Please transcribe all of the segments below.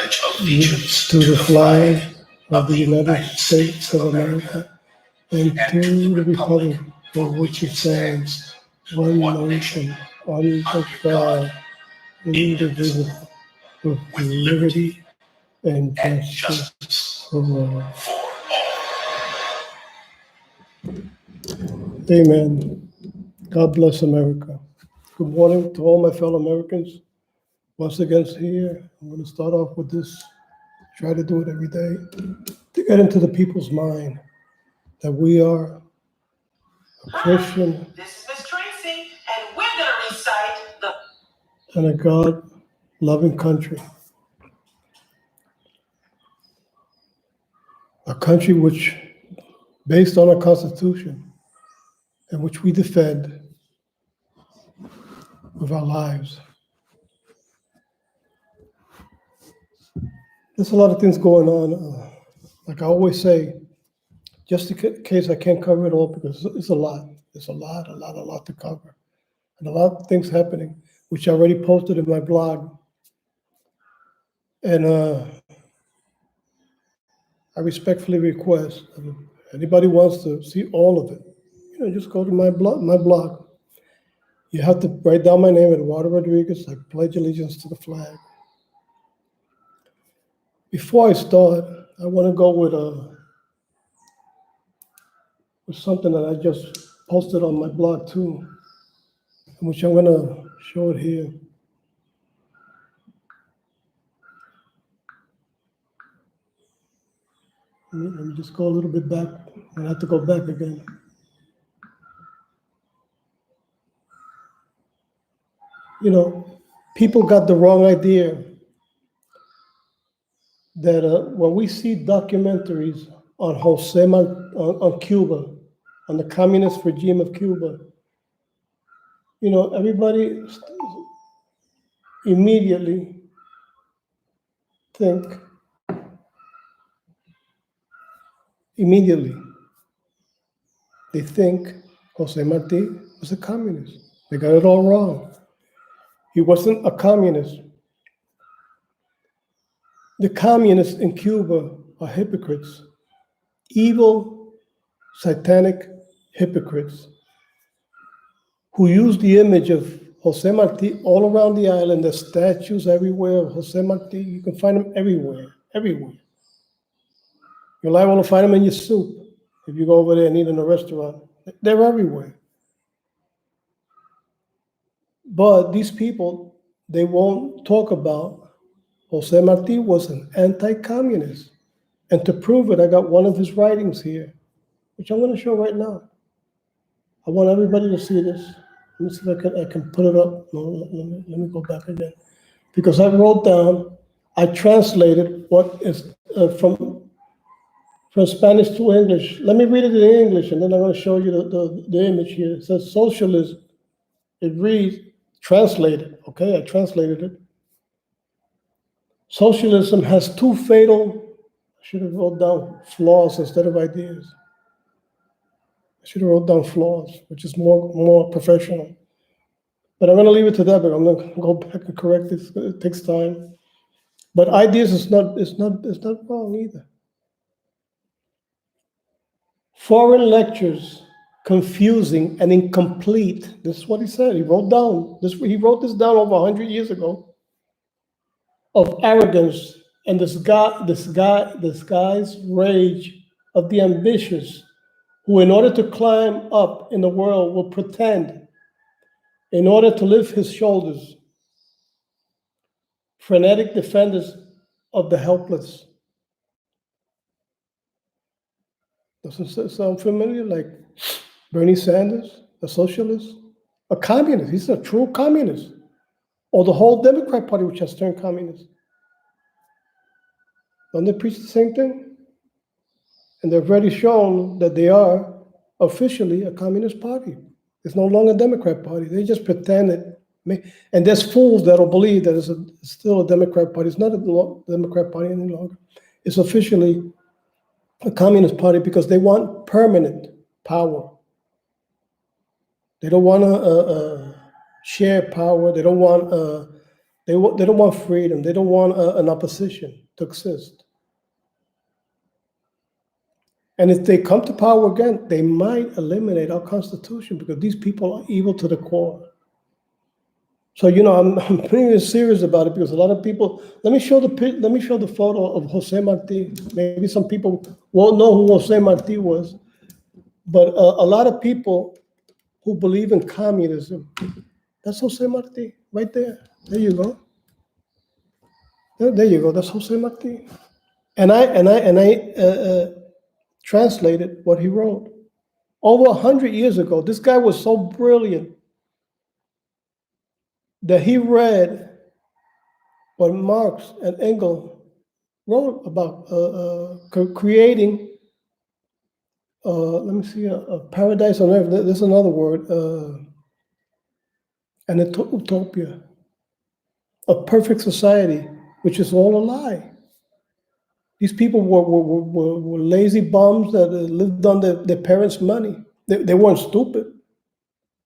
pledge of allegiance to the flag of the United States of America and to the republic for which it stands, one nation, under God, indivisible, with liberty and justice for all. Amen. God bless America. Good morning to all my fellow Americans. Once again here, I'm going to start off with this. Try to do it every day to get into the people's mind that we are a Christian. This is Miss Tracy, and we're going to recite the And a God-loving country. A country which, based on our Constitution, and which we defend with our lives. There's a lot of things going on. Like I always say, just in case I can't cover it all, because it's a lot. There's a lot to cover. And a lot of things happening, which I already posted in my blog. And I respectfully request, if anybody wants to see all of it, just go to my blog. You have to write down my name, Eduardo Rodriguez. I pledge allegiance to the flag. Before I start, I want to go with something that I just posted on my blog too, which I'm going to show it here. Let me just go a little bit back. I have to go back again. People got the wrong idea that when we see documentaries on on Cuba, on the communist regime of Cuba, everybody immediately they think Jose Marti was a communist. They got it all wrong. He wasn't a communist. The communists in Cuba are hypocrites, evil, satanic hypocrites who use the image of Jose Marti all around the island. There's statues everywhere of Jose Marti. You can find them everywhere. You're liable to find them in your soup if you go over there and eat in a restaurant. They're everywhere. But these people, they won't talk about Jose Marti was an anti-communist. And to prove it, I got one of his writings here, which I'm going to show right now. I want everybody to see this. Let me see if I can put it up. No, let me go back again. Because I translated what is from Spanish to English. Let me read it in English, and then I'm going to show you the image here. It says socialism. It reads, translated, okay? I translated it. Socialism has two fatal, I should have wrote down flaws instead of ideas. I should have wrote down flaws, which is more professional. But I'm going to leave it to that, but I'm going to go back and correct this. It takes time. But ideas is not wrong either. Foreign lectures, confusing and incomplete. This is what he said. He wrote this down over 100 years ago. Of arrogance and disguised rage of the ambitious, who in order to climb up in the world will pretend, in order to lift his shoulders, frenetic defenders of the helpless. Doesn't it sound familiar? Like Bernie Sanders, a socialist, a communist. He's a true communist. Or the whole Democrat Party, which has turned communist. Don't they preach the same thing? And they've already shown that they are officially a communist party. It's no longer a Democrat Party. They just pretend it. And there's fools that'll believe that it's still a Democrat Party. It's not a Democrat Party any longer. It's officially a communist party because they want permanent power. They don't want to share power. They don't want They don't want freedom. They don't want an opposition to exist. And if they come to power again, they might eliminate our Constitution because these people are evil to the core. So I'm pretty serious about it because a lot of people. Let me show the photo of Jose Marti. Maybe some people won't know who Jose Marti was, but a lot of people who believe in communism. That's Jose Marti right there. There you go. There you go. That's Jose Marti. And I translated what he wrote over 100 years ago. This guy was so brilliant that he read what Marx and Engels wrote about creating. Let me see, a paradise on earth. There's another word, an utopia, a perfect society, which is all a lie. These people were lazy bums that lived on their parents' money. They weren't stupid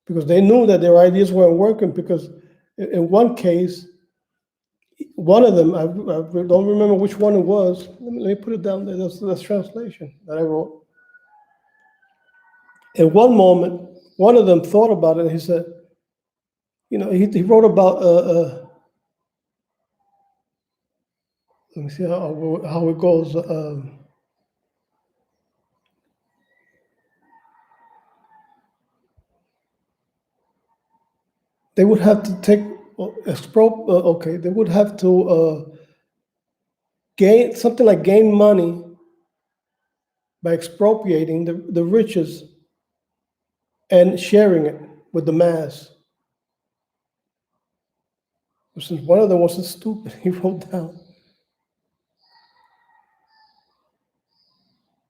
because they knew that their ideas weren't working. Because in one case, one of them, I don't remember which one it was. Let me put it down there. That's translation that I wrote. In one moment, one of them thought about it and he said, he wrote about, let me see how it goes. They would have to take, they would have to gain money by expropriating the riches and sharing it with the mass. Since one of them wasn't stupid, he wrote down,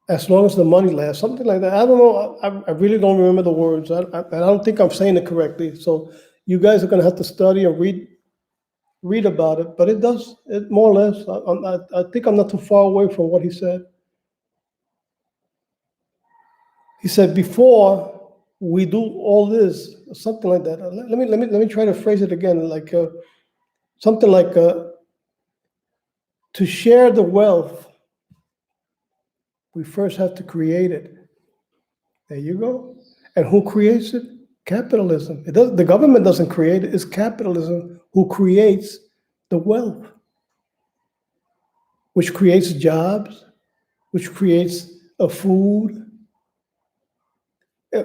as long as the money lasts, something like that. I don't know. I really don't remember the words. I don't think I'm saying it correctly. So you guys are going to have to study and read about it. But it does, it more or less. I think I'm not too far away from what he said. He said, before we do all this, something like that. Let me try to phrase it again, like something like to share the wealth, we first have to create it. There you go. And who creates it? Capitalism. The government doesn't create it. It's capitalism who creates the wealth, which creates jobs, which creates food,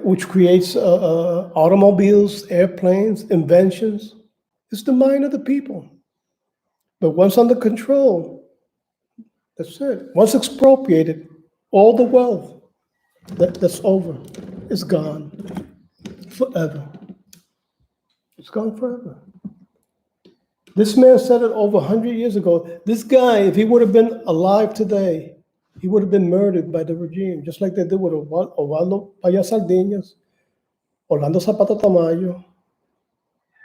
which creates automobiles, airplanes, inventions. It's the mind of the people. But once under control, that's it. Once expropriated, all the wealth, that's over. It's gone forever. It's gone forever. This man said it over 100 years ago. This guy, if he would have been alive today, he would have been murdered by the regime, just like they did with Osvaldo Payas Sardinas, Orlando Zapata Tamayo,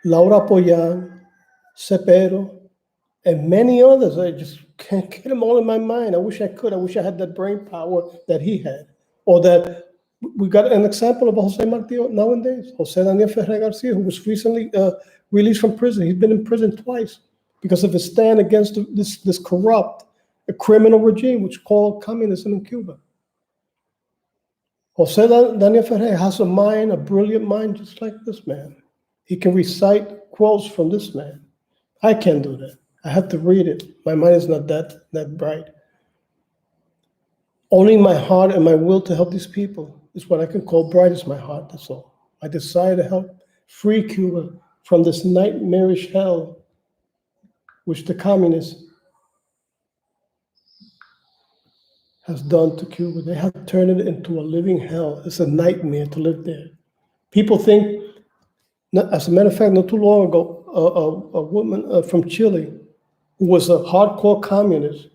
Laura Poyan, Cepero, and many others. I just can't get them all in my mind. I wish I could. I wish I had that brain power that he had. Or that we got an example of Jose Marti nowadays, Jose Daniel Ferrer Garcia, who was recently released from prison. He's been in prison twice because of his stand against this corrupt, criminal regime, which is called communism in Cuba. Jose Daniel Ferrer has a mind, a brilliant mind, just like this man. He can recite quotes from this man. I can't do that. I have to read it. My mind is not that bright. Only my heart and my will to help these people is what I can call bright as my heart, that's all. I desire to help free Cuba from this nightmarish hell which the communists has done to Cuba. They have turned it into a living hell. It's a nightmare to live there. People think, as a matter of fact, not too long ago, a woman from Chile who was a hardcore communist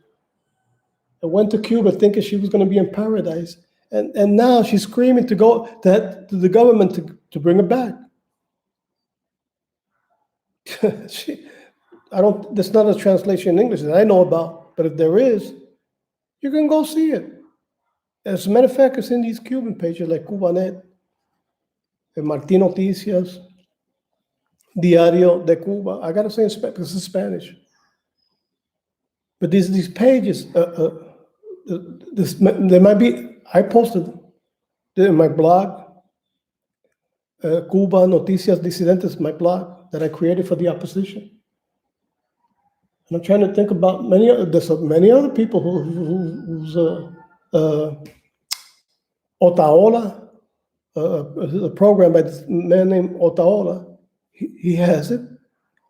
and went to Cuba thinking she was going to be in paradise. And now she's screaming to the government to bring her back. There's not a translation in English that I know about, but if there is, you can go see it. As a matter of fact, it's in these Cuban pages like Cubanet and Martín Noticias. Diario de Cuba. I gotta say in Spanish because it's Spanish. But these pages, there might be. I posted in my blog, Cuba Noticias Disidentes, my blog that I created for the opposition. And I'm trying to think about there's many other people who's Otaola, a program by this man named Otaola. He has it.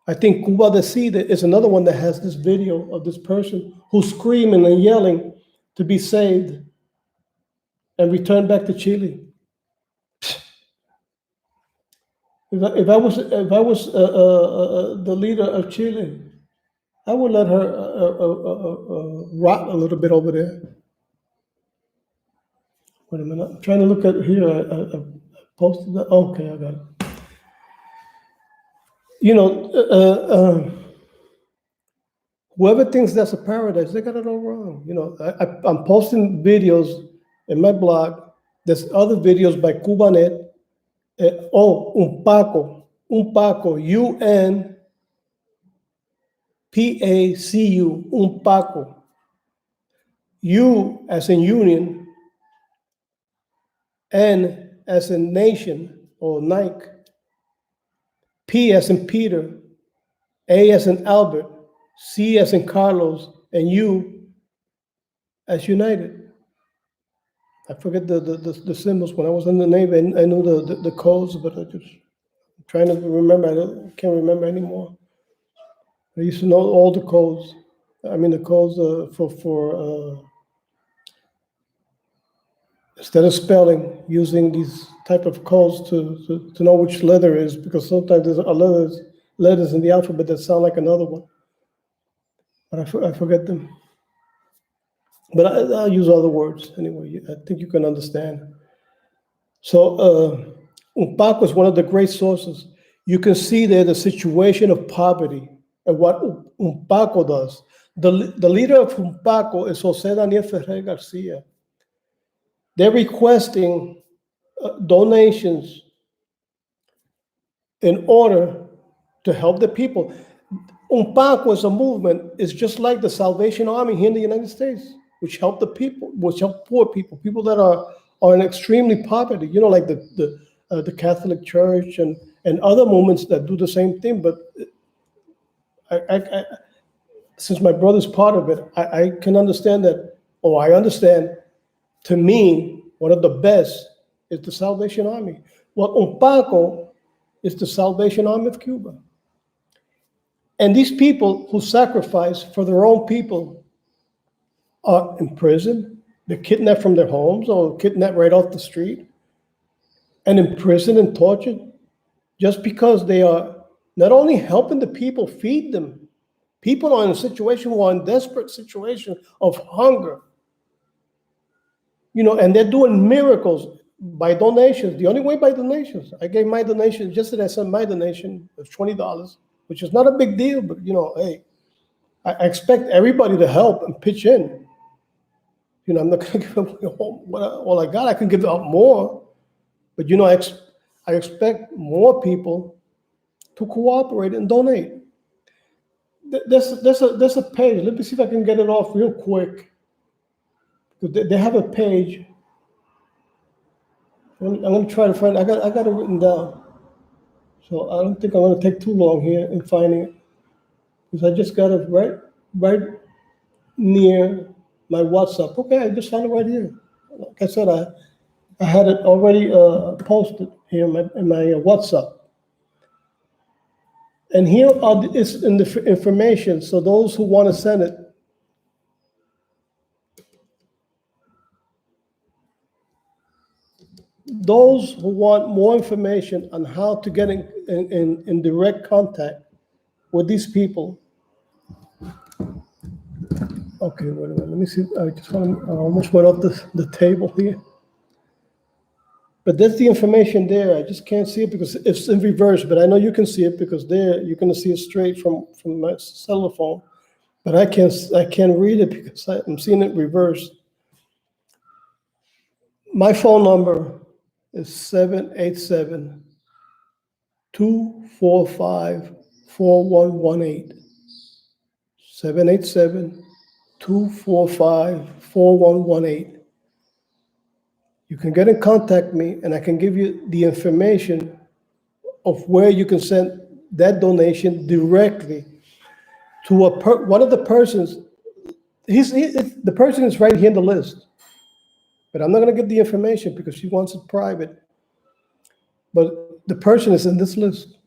I think Cuba Decide is another one that has this video of this person who's screaming and yelling to be saved and return back to Chile. If I was the leader of Chile, I would let her rot a little bit over there. Wait a minute, I'm trying to look at here. I posted that. Okay, I got it. You know, whoever thinks that's a paradise, they got it all wrong. You know, I'm posting videos in my blog. There's other videos by Cubanet. Un Paco, UNPACU, Un Paco. U as in union, N as in nation or Nike, P as in Peter, A as in Albert, C as in Carlos, and U as United. I forget the symbols. When I was in the Navy, I knew the codes, but I'm trying to remember. I can't remember anymore. I used to know all the codes. I mean, the codes for instead of spelling, using these type of codes to know which letter is, because sometimes there's letters in the alphabet that sound like another one. But I forget them. But I'll use other words anyway. I think you can understand. So Umpaco is one of the great sources. You can see there the situation of poverty and what Umpaco does. The leader of Umpaco is Jose Daniel Ferrer Garcia. They're requesting donations in order to help the people. Umpaco as a movement is just like the Salvation Army here in the United States, which help the people, which help poor people, people that are in extremely poverty. You know, like the Catholic Church and other movements that do the same thing. But I since my brother's part of it, I can understand that, or I understand. To me, one of the best is the Salvation Army. Well, Umpaco is the Salvation Army of Cuba. And these people who sacrifice for their own people are in prison. They're kidnapped from their homes or kidnapped right off the street and imprisoned and tortured just because they are not only helping the people feed them. People are in a situation who are in desperate situation of hunger. You know, and they're doing miracles by donations. The only way by donations. I gave my donation yesterday. I sent my donation of $20, which is not a big deal, but you know, hey, I expect everybody to help and pitch in. You know, I'm not going to give away all I got. I can give out more, but you know, I expect more people to cooperate and donate. There's a page. Let me see if I can get it off real quick. They have a page. I'm going to try to find it. I got it written down. So I don't think I'm going to take too long here in finding it. Because I just got it right near my WhatsApp. Okay, I just found it right here. Like I said, I had it already posted here in my WhatsApp. And here is in the information. So those who want to send it, those who want more information on how to get in direct contact with these people. Okay, wait a minute. Let me see. I almost went off the table here. But that's the information there. I just can't see it because it's in reverse. But I know you can see it because there you're going to see it straight from my cellular phone. But I can't read it because I'm seeing it reversed. My phone number is 787-242-5555. 245-4118. 787-245-4118. You can get in contact with me, and I can give you the information of where you can send that donation directly to one of the persons. The person is right here in the list, but I'm not going to give the information because she wants it private. But the person is in this list.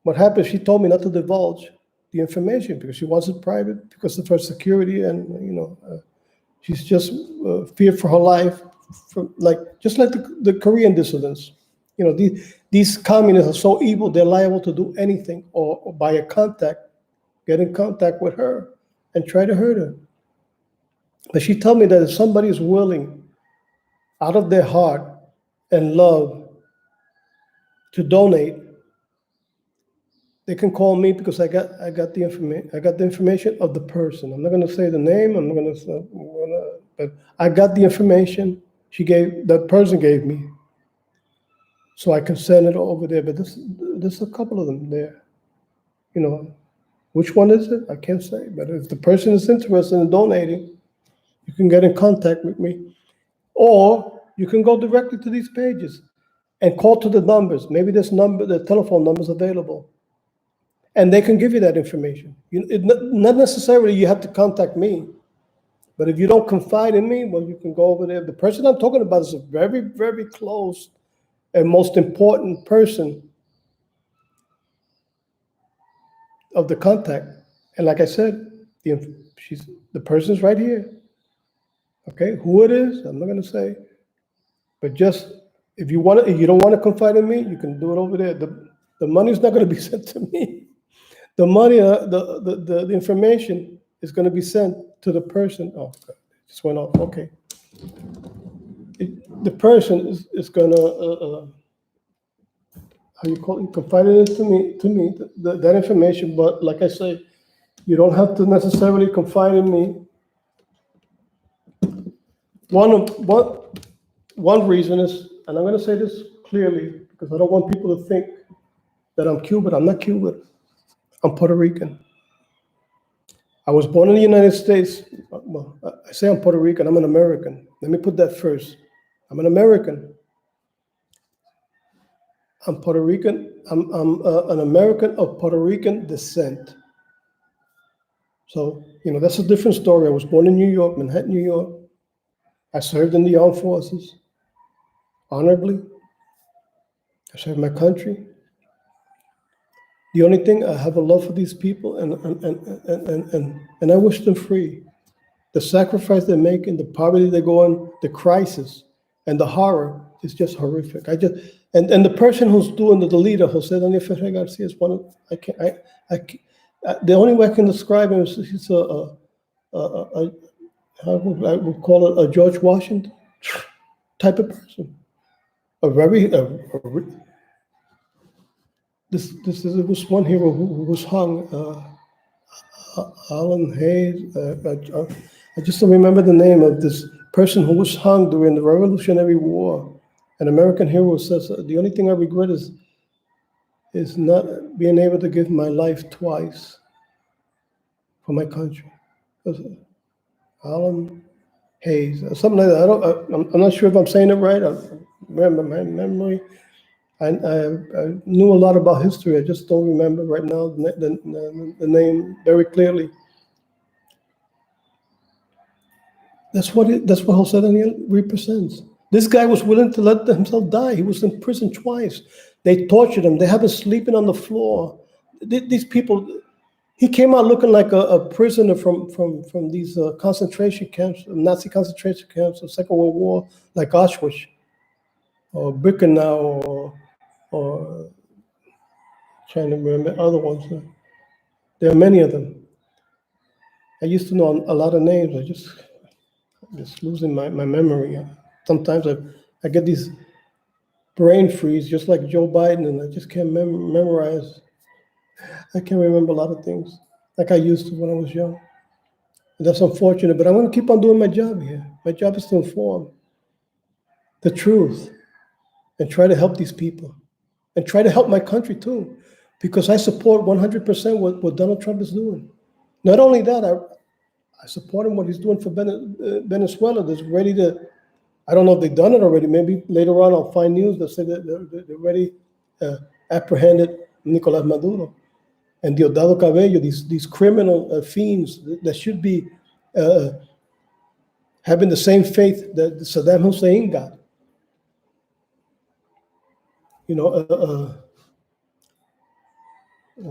What happened? She told me not to divulge the information because she wants it private because of her security, and she's just feared for her life, just like the Korean dissidents. These communists are so evil; they're liable to do anything, or by a contact, get in contact with her and try to hurt her. But she told me that if somebody is willing, out of their heart and love, to donate, they can call me because I got the information. I got the information of the person. I'm not going to say the name. I'm not going to say, but I got the information that person gave me, so I can send it over there. But there's a couple of them there. Which one is it? I can't say. But if the person is interested in donating, you can get in contact with me, or you can go directly to these pages and call to the numbers. Maybe the telephone number is available. And they can give you that information. Not necessarily you have to contact me, but if you don't confide in me, well, you can go over there. The person I'm talking about is a very, very close and most important person of the contact. And like I said, the person's right here. Okay, who it is, I'm not going to say. But just if you don't want to confide in me, you can do it over there. The money's not going to be sent to me. The money, the information is going to be sent to the person. Oh, God, it just went off. Okay. The person is going to, how you call it, confide it to me, that information. But like I say, you don't have to necessarily confide in me. One reason is, and I'm going to say this clearly because I don't want people to think that I'm Cuban. I'm not Cuban. I'm Puerto Rican. I was born in the United States. Well, I say I'm Puerto Rican. I'm an American. Let me put that first. I'm an American. I'm Puerto Rican. I'm an American of Puerto Rican descent. So, that's a different story. I was born in New York, Manhattan, New York. I served in the armed forces honorably. I served my country. The only thing, I have a love for these people, and I wish them free. The sacrifice they're making, the poverty they go in, the crisis, and the horror is just horrific. And the person who's doing the leader, Jose Daniel Ferrer Garcia, is one of the only way I can describe him is he's how would I would call it, a George Washington type of person. This was one hero who was hung, Alan Hayes. I just don't remember the name of this person who was hung during the Revolutionary War. An American hero says, the only thing I regret is not being able to give my life twice for my country. Alan Hayes, something like that. I'm not sure if I'm saying it right. I remember my memory. I knew a lot about history. I just don't remember right now the name very clearly. That's what Jose Daniel represents. This guy was willing to let himself die. He was in prison twice. They tortured him. They have him sleeping on the floor. These people. He came out looking like a prisoner from these concentration camps, Nazi concentration camps of Second World War, like Auschwitz or Birkenau or trying to remember other ones. There are many of them. I used to know a lot of names. I'm just losing my memory. Sometimes I get these brain freeze, just like Joe Biden, and I just can't memorize. I can't remember a lot of things like I used to when I was young. And that's unfortunate, but I'm going to keep on doing my job here. My job is to inform the truth and try to help these people and try to help my country too, because I support 100% what Donald Trump is doing. Not only that, I support him what he's doing for Venezuela. That's ready to, I don't know if they've done it already. Maybe later on I'll find news that say that they're already apprehended Nicolas Maduro and Diosdado Cabello, these criminal fiends that should be having the same faith that Saddam Hussein got. Well,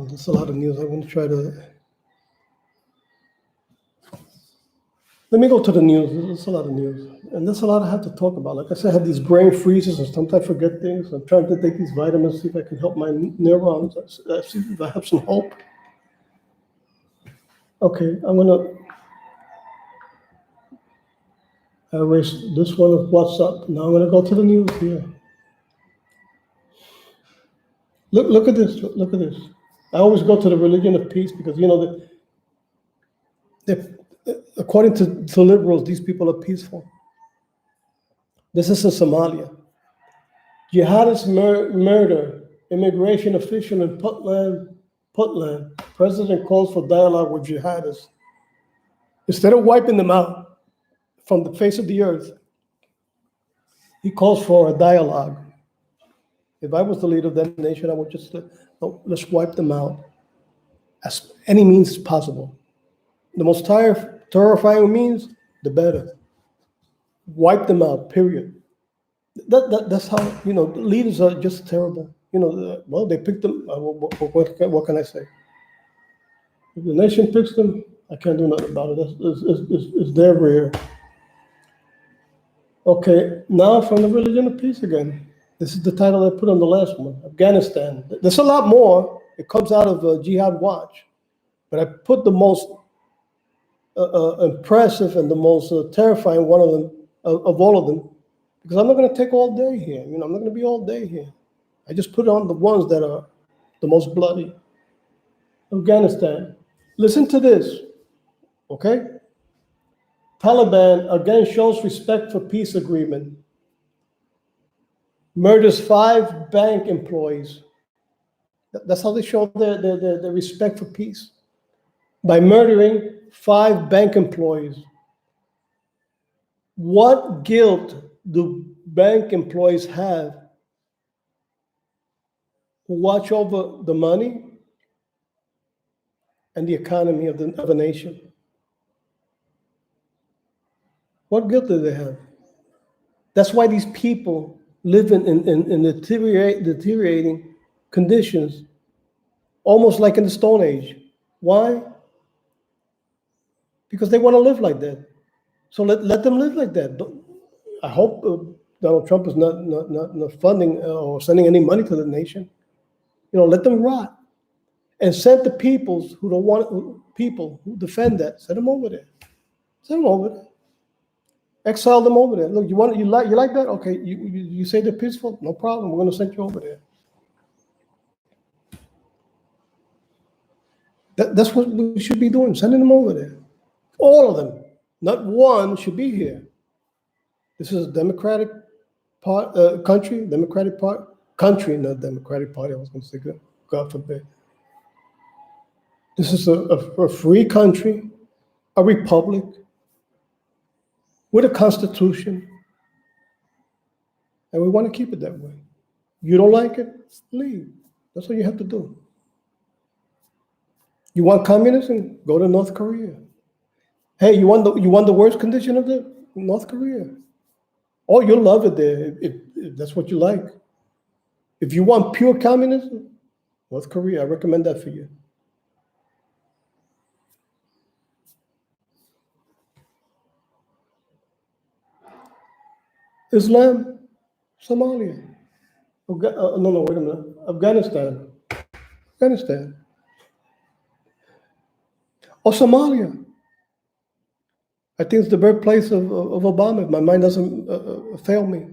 there's a lot of news. I'm going to try to. Let me go to the news. There's a lot of news. And there's a lot I have to talk about. Like I said, I have these brain freezes and sometimes I forget things. I'm trying to take these vitamins, see if I can help my neurons, see if I have some hope. Okay, I'm going to erase this one of WhatsApp. Now I'm going to go to the news here. Look at this. Look at this. I always go to the religion of peace because, according to liberals, these people are peaceful. This is in Somalia. Jihadists murder immigration official in Puntland. President calls for dialogue with jihadists. Instead of wiping them out from the face of the earth, he calls for a dialogue. If I was the leader of that nation, I would just let's wipe them out as any means possible. The most terrifying means, the better. Wipe them out, period. That's how, leaders are just terrible. Well, they picked them. What can I say? If the nation picks them, I can't do nothing about it. It's their rear. Okay, now from the religion of peace again. This is the title I put on the last one, Afghanistan. There's a lot more. It comes out of Jihad Watch. But I put the most impressive and the most terrifying one of them, of all of them, because I'm not going to take all day here. I'm not going to be all day here. I just put on the ones that are the most bloody. Afghanistan. Listen to this, okay? Taliban again shows respect for peace agreement. Murders 5 bank employees. That's how they show their respect for peace. By murdering 5 bank employees. What guilt do bank employees have who watch over the money and the economy of a nation? What guilt do they have? That's why these people live in deteriorating conditions, almost like in the Stone Age. Why? Because they want to live like that. So let them live like that. I hope Donald Trump is not funding or sending any money to the nation. Let them rot. And send the peoples who don't want people who defend that. Send them over there. Send them over there. Exile them over there. Look, you like that? Okay, you say they're peaceful? No problem. We're going to send you over there. That's what we should be doing, sending them over there. All of them. Not one should be here. This is a democratic country, country, not Democratic Party. I was going to say, God forbid. This is a free country, a republic, with a constitution, and we want to keep it that way. You don't like it? Leave. That's all you have to do. You want communism? Go to North Korea. Hey, you want the worst condition of the North Korea? Oh, you'll love it there if that's what you like. If you want pure communism, North Korea, I recommend that for you. Islam, Somalia. Wait a minute. Afghanistan. Or Somalia. I think it's the birthplace of Obama, if my mind doesn't fail me.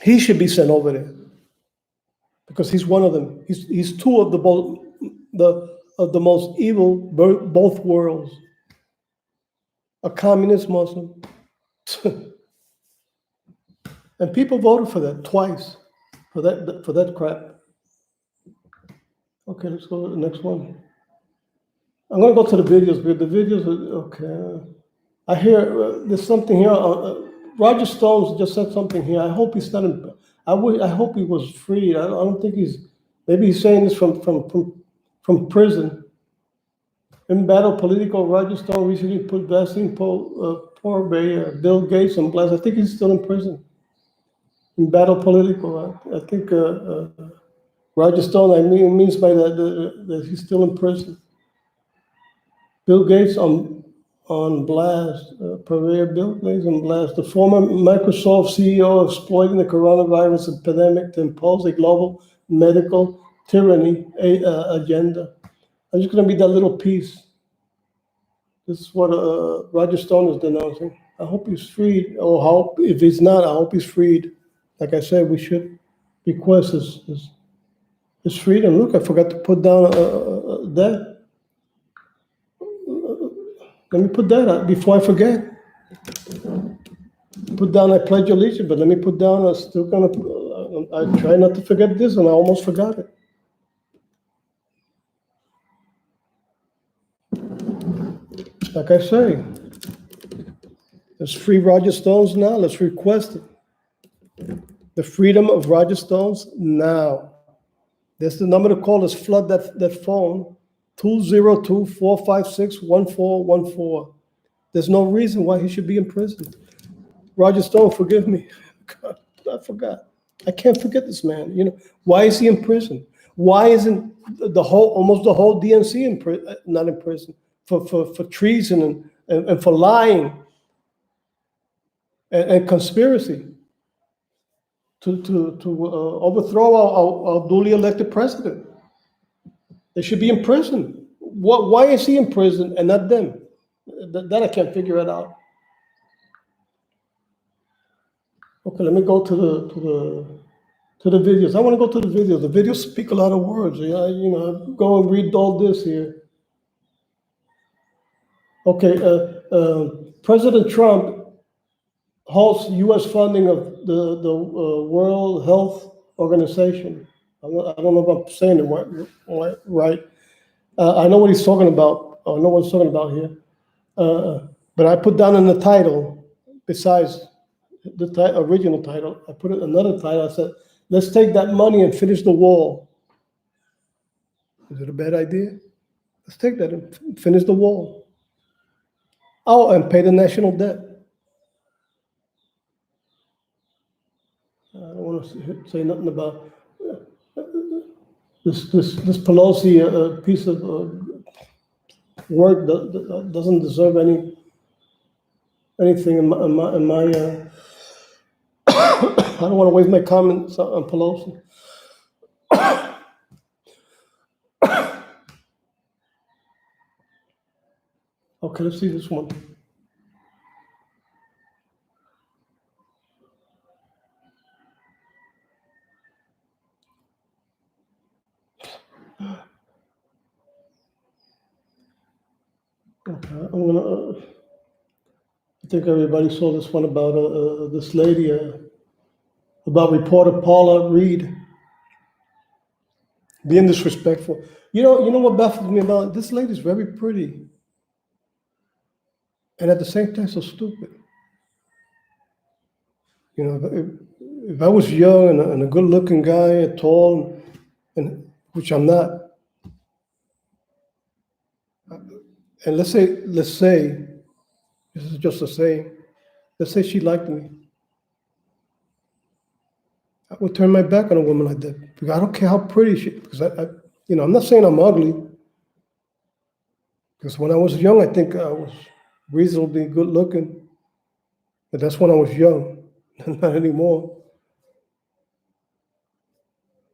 He should be sent over there because he's one of them. He's two of the most evil both worlds. A communist Muslim And people voted for that twice, for that crap. Okay, let's go to the next one. I'm gonna go to the videos, but the videos are okay. I hear there's something here. Roger Stones just said something here. I hope he's not. I hope he was freed. I don't think he's. Maybe he's saying this from prison. In battle political, Roger Stone recently put blasting poor Bill Gates on blast. I think he's still in prison. In battle political, I think Roger Stone. I mean, means by that he's still in prison. Bill Gates on blast. Purveyor Bill Gates on blast. The former Microsoft CEO exploiting the coronavirus pandemic to impose a global medical tyranny agenda. I'm just going to read that little piece. This is what Roger Stone is denouncing. I hope he's freed. Or if he's not, I hope he's freed. Like I said, we should request his freedom. Look, I forgot to put down that. Let me put that up before I forget. Put down I pledge allegiance, but let me put down I'm still gonna. I try not to forget this, and I almost forgot it. Like I say, let's free Roger Stones now. Let's request it. The freedom of Roger Stones now. That's the number to call. Let's flood that phone. 202-456-1414. There's no reason why he should be in prison. Roger Stone, forgive me. God, I forgot. I can't forget this man. You know, why is he in prison? Why isn't almost the whole DNC not in prison for treason and for lying and conspiracy to overthrow our duly elected president? They should be in prison. Why is he in prison and not them? That I can't figure it out. Okay, let me go to the videos. I want to go to the videos. The videos speak a lot of words. Go and read all this here. Okay, President Trump halts U.S. funding of the World Health Organization. I don't know if I'm saying it right. I know what he's talking about. I know what he's talking about here. But I put down in the title, besides the original title, I put another title. I said, let's take that money and finish the wall. Is it a bad idea? Let's take that and finish the wall. Oh, and pay the national debt. I don't want to say nothing about this Pelosi piece of work that doesn't deserve anything in my I don't want to waste my comments on Pelosi. Okay, let's see this one. Okay, I think everybody saw this one about this lady, about reporter Paula Reed being disrespectful. You know what baffles me about it? This lady's very pretty, and at the same time so stupid. You know, if I was young and a good-looking guy, tall, and which I'm not, and let's say this is just a saying. Let's say she liked me. I would turn my back on a woman like that because I don't care how pretty she. Because I'm not saying I'm ugly. Because when I was young, I think I was reasonably good looking, but that's when I was young, not anymore.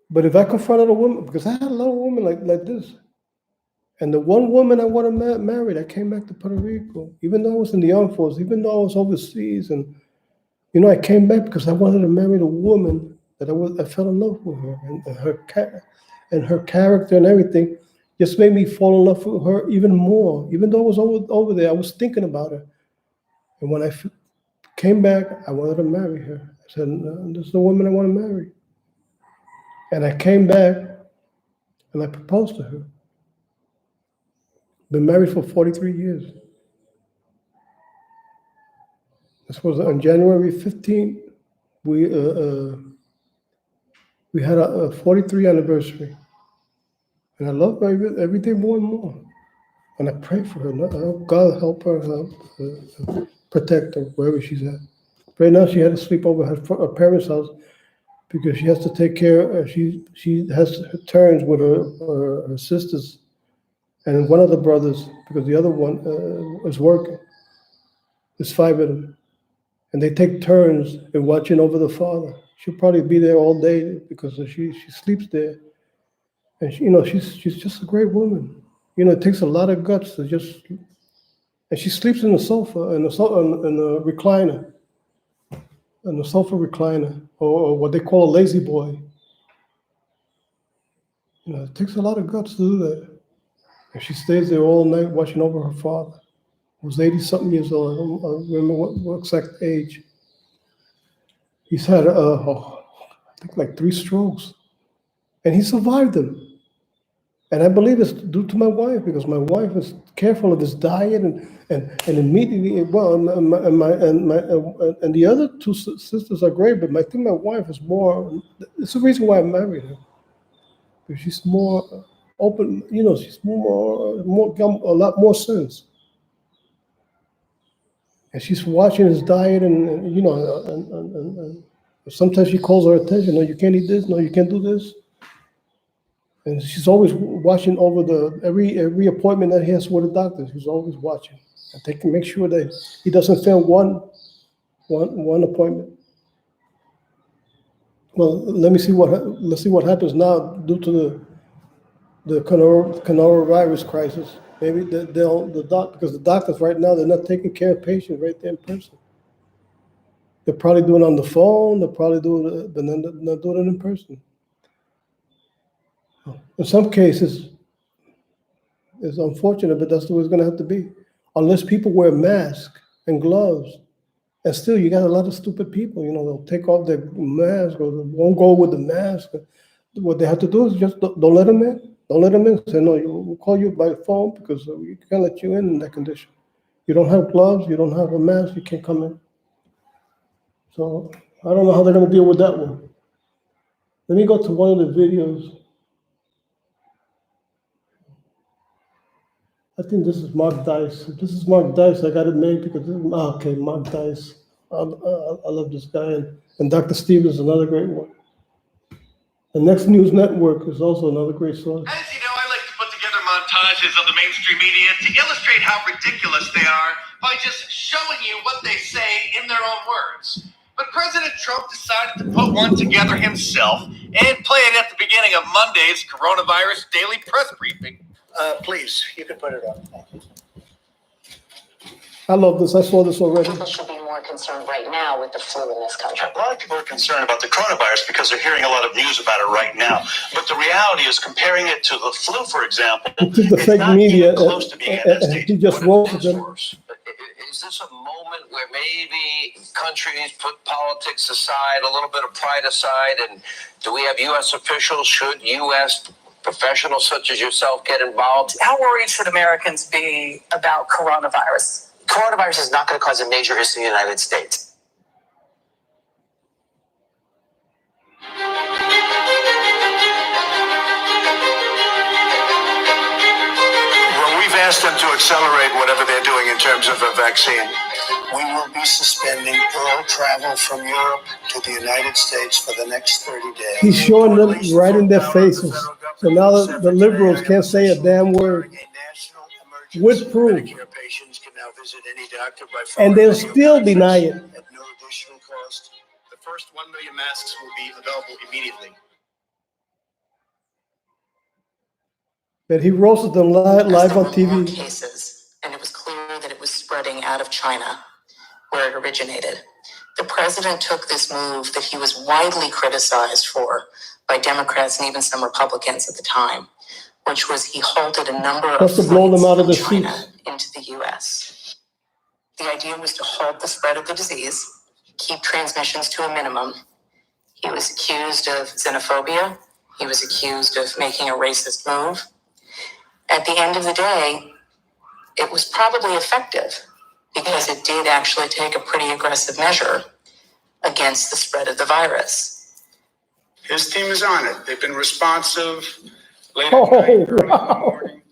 But if I confronted a woman, because I had a lot of women like this, and the one woman I wanted married, I came back to Puerto Rico, even though I was in the armed forces, even though I was overseas, and I came back because I wanted to marry the woman that I fell in love with her, and her character and everything just made me fall in love with her even more. Even though I was over there, I was thinking about her, and when I came back, I wanted to marry her. I said, no, this is the woman I want to marry. And I came back and I proposed to her. Been married for 43 years. This was on January 15th. We had a 43 anniversary. And I love her every day more and more. And I pray for her. God help her, protect her wherever she's at. Right now, she had to sleep over at her parents' house because she has to take care. She has turns with her sisters and one of the brothers because the other one is working. There's 5 of them, and they take turns in watching over the father. She'll probably be there all day because she sleeps there, and she's just a great woman. It takes a lot of guts to just. And she sleeps in the sofa, in the recliner. In the sofa recliner, or what they call a lazy boy. It takes a lot of guts to do that. And she stays there all night watching over her father, who's 80-something years old. I don't remember what exact age. He's had, I think, like 3 strokes. And he survived them. And I believe it's due to my wife, because my wife is careful of his diet and immediately, well, and the other 2 sisters are great, but I think my wife is more. It's the reason why I married her, because she's more open. She's got a lot more sense, and she's watching his diet, and sometimes she calls her attention. No, you can't eat this. No, you can't do this. And she's always watching over every appointment that he has with the doctor. She's always watching and they can make sure that he doesn't fail one appointment. Well, let's see what happens now due to the coronavirus crisis. Maybe because the doctors right now, they're not taking care of patients right there in person. They're probably doing it on the phone. They're probably but not doing it in person. In some cases, it's unfortunate, but that's the way it's going to have to be. Unless people wear masks and gloves. And still, you got a lot of stupid people, they'll take off their mask or they won't go with the mask. What they have to do is just don't let them in. Don't let them in. Say, no, we'll call you by phone because we can't let you in that condition. You don't have gloves, you don't have a mask, you can't come in. So I don't know how they're going to deal with that one. Let me go to one of the videos. I think this is Mark Dice. This is Mark Dice. I got it made because okay, Mark Dice. I love this guy, and Dr. Stevens is another great one. The Next News Network is also another great source. As you know, I like to put together montages of the mainstream media to illustrate how ridiculous they are by just showing you what they say in their own words. But President Trump decided to put one together himself and play it at the beginning of Monday's coronavirus daily press briefing. Please, you can put it on. I love this. I saw this already. People should be more concerned right now with the flu in this country. A lot of people are concerned about the coronavirus because they're hearing a lot of news about it right now. But the reality is, comparing it to the flu, for example, the it's fake not media, even close to being at that stage. he just roasted them. Is this a moment where maybe countries put politics aside, a little bit of pride aside, and do we have U.S. officials? Should U.S. professionals such as yourself get involved? How worried should Americans be about coronavirus? Coronavirus is not going to cause a major issue in the United States. Well, we've asked them to accelerate whatever they're doing in terms of a vaccine. We will be suspending all travel from Europe to the United States for the next 30 days. He's showing them right in their faces. So now the liberals can't say a damn word. With proof. And they'll still deny it. At no additional cost. The first 1 million masks will be available immediately. But he roasted them live on TV. Cases, and it was clear that it was spreading out of China, where it originated. The president took this move that he was widely criticized for by Democrats and even some Republicans at the time, which was he halted a number of Just to blow them out of flights the from China seats. into the U.S. The idea was to halt the spread of the disease keep transmissions to a minimum. He was accused of xenophobia. He was accused of making a racist move. At the end of the day, it was probably effective because it did actually take a pretty aggressive measure against the spread of the virus. His team is on it. They've been responsive late Oh, at night, early in the wow. morning,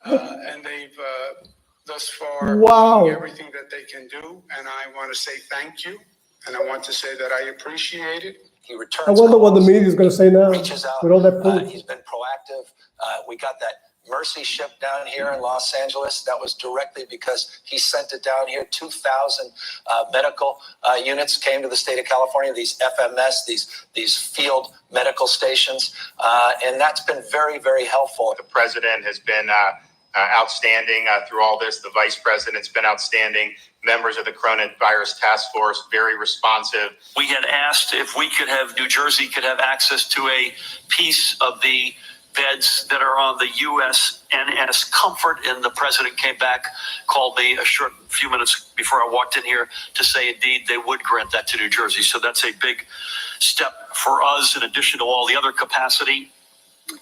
and they've thus far Wow. doing everything that they can do. And I want to say thank you, and I want to say that I appreciate it. He returns I wonder what the calls, media is going to say now reaches out. with all that proof. He's been proactive. We got that Mercy ship down here in Los Angeles. That was directly because he sent it down here. 2,000 medical units came to the state of California, these FMS, these field medical stations. And that's been very, very helpful. The president has been outstanding through all this. The vice president's been outstanding. Members of the coronavirus task force, very responsive. We had asked if we could have, New Jersey could have access to a piece of the beds that are on the USNS Comfort, and the president came back, called me a short few minutes before I walked in here to say indeed they would grant that to New Jersey. So that's a big step for us in addition to all the other capacity.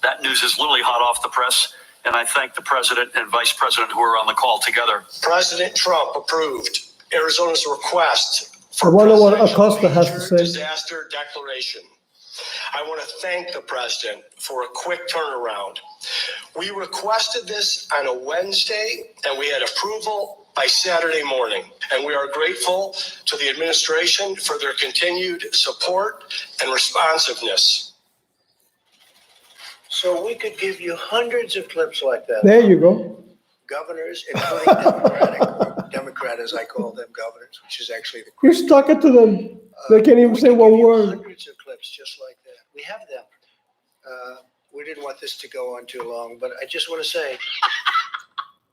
That news is literally hot off the press, and I thank the president and vice president who are on the call together. President Trump approved Arizona's request I for wonder what presidential Acosta has to major say. disaster declaration. I want to thank the president for a quick turnaround. We requested this on a Wednesday, and we had approval by Saturday morning. And we are grateful to the administration for their continued support and responsiveness. So we could give you hundreds of clips like that. There you go. Governors, including Democrat, as I call them, governors, which is actually the. You stuck it to them. They can't even We say could one give you word. Hundreds of clips just like that. We have them. We didn't want this to go on too long, but I just want to say.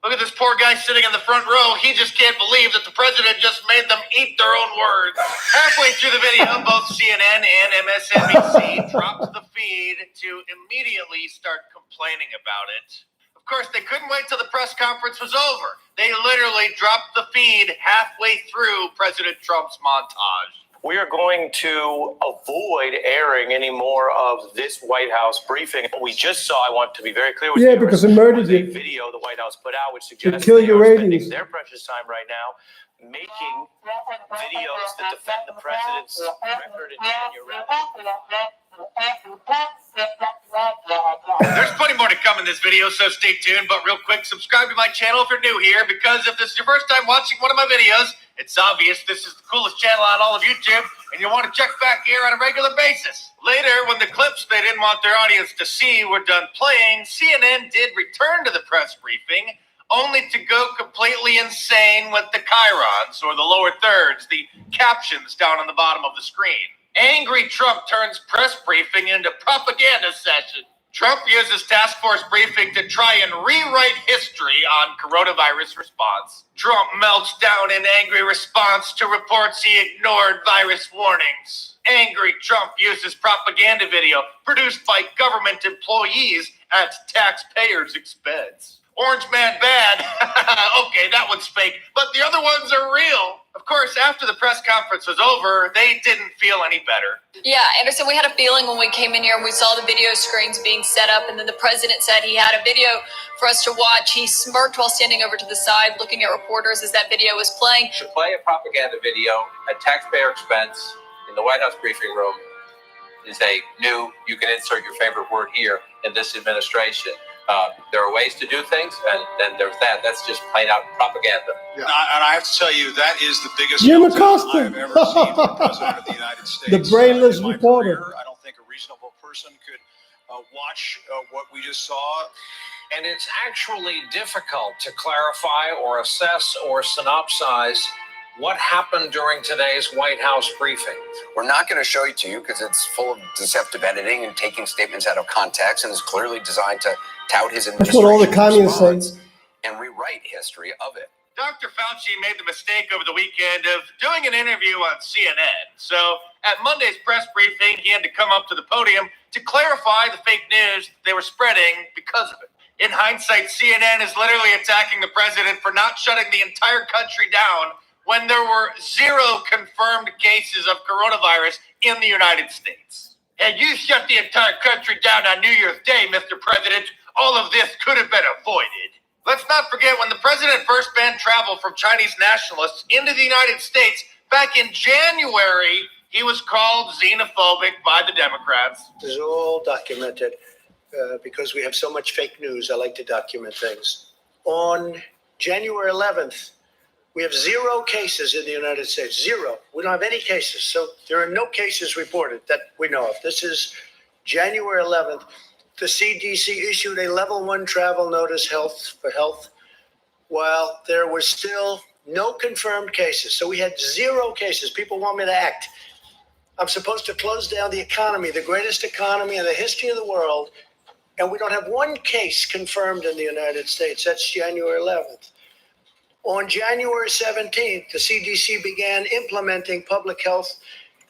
Look at this poor guy sitting in the front row. He just can't believe that the president just made them eat their own words. Halfway through the video, both CNN and MSNBC dropped the feed to immediately start complaining about it. Of course, they couldn't wait till the press conference was over. They literally dropped the feed halfway through President Trump's montage. We are going to avoid airing any more of this White House briefing. What we just saw, I want to be very clear with Yeah, viewers, because it murdered was a you. video the White House put out, which To suggests kill they your are spending ratings. their precious time right now making videos that defend the president's record and tenure. There's plenty more to come in this video, so stay tuned. But real quick, subscribe to my channel if you're new here, because if this is your first time watching one of my videos, it's obvious this is the coolest channel on all of YouTube, and you'll want to check back here on a regular basis. Later, when the clips they didn't want their audience to see were done playing, CNN did return to the press briefing, only to go completely insane with the chyrons, or the lower thirds, the captions down on the bottom of the screen. Angry Trump turns press briefing into propaganda session. Trump uses task force briefing to try and rewrite history on coronavirus response. Trump melts down in angry response to reports he ignored virus warnings. Angry Trump uses propaganda video produced by government employees at taxpayers' expense. Orange Man bad. Okay, that one's fake, but the other ones are real. Of course, after the press conference was over, they didn't feel any better. Yeah, Anderson, we had a feeling when we came in here and we saw the video screens being set up, and then the president said he had a video for us to watch. He smirked while standing over to the side, looking at reporters as that video was playing. To play a propaganda video at taxpayer expense in the White House briefing room is a new, you can insert your favorite word here, in this administration. There are ways to do things, and then there's that. That's just plain out propaganda. Yeah. And I have to tell you, that is the biggest Jim filter Acosta. I've ever seen from the President of the United States. The brainless in my reporter. career. I don't think a reasonable person could watch what we just saw. And it's actually difficult to clarify or assess or synopsize what happened during today's White House briefing. We're not going to show it to you because it's full of deceptive editing and taking statements out of context, and is clearly designed to tout his That's what all the administration's communists say. response and rewrite history of it. Dr. Fauci made the mistake over the weekend of doing an interview on CNN. So at Monday's press briefing, he had to come up to the podium to clarify the fake news they were spreading because of it. In hindsight, CNN is literally attacking the president for not shutting the entire country down when there were 0 confirmed cases of coronavirus in the United States. Had you shut the entire country down on New Year's Day, Mr. President, all of this could have been avoided. Let's not forget when the president first banned travel from Chinese nationalists into the United States back in January, he was called xenophobic by the Democrats. This is all documented because we have so much fake news. I like to document things. On January 11th, we have 0 cases in the United States. 0. We don't have any cases. So there are no cases reported that we know of. This is January 11th. The CDC issued a level 1 travel notice for health, while there was still no confirmed cases. So we had 0 cases. People want me to act. I'm supposed to close down the economy, the greatest economy in the history of the world, and we don't have 1 case confirmed in the United States. That's January 11th. On January 17th, the CDC began implementing public health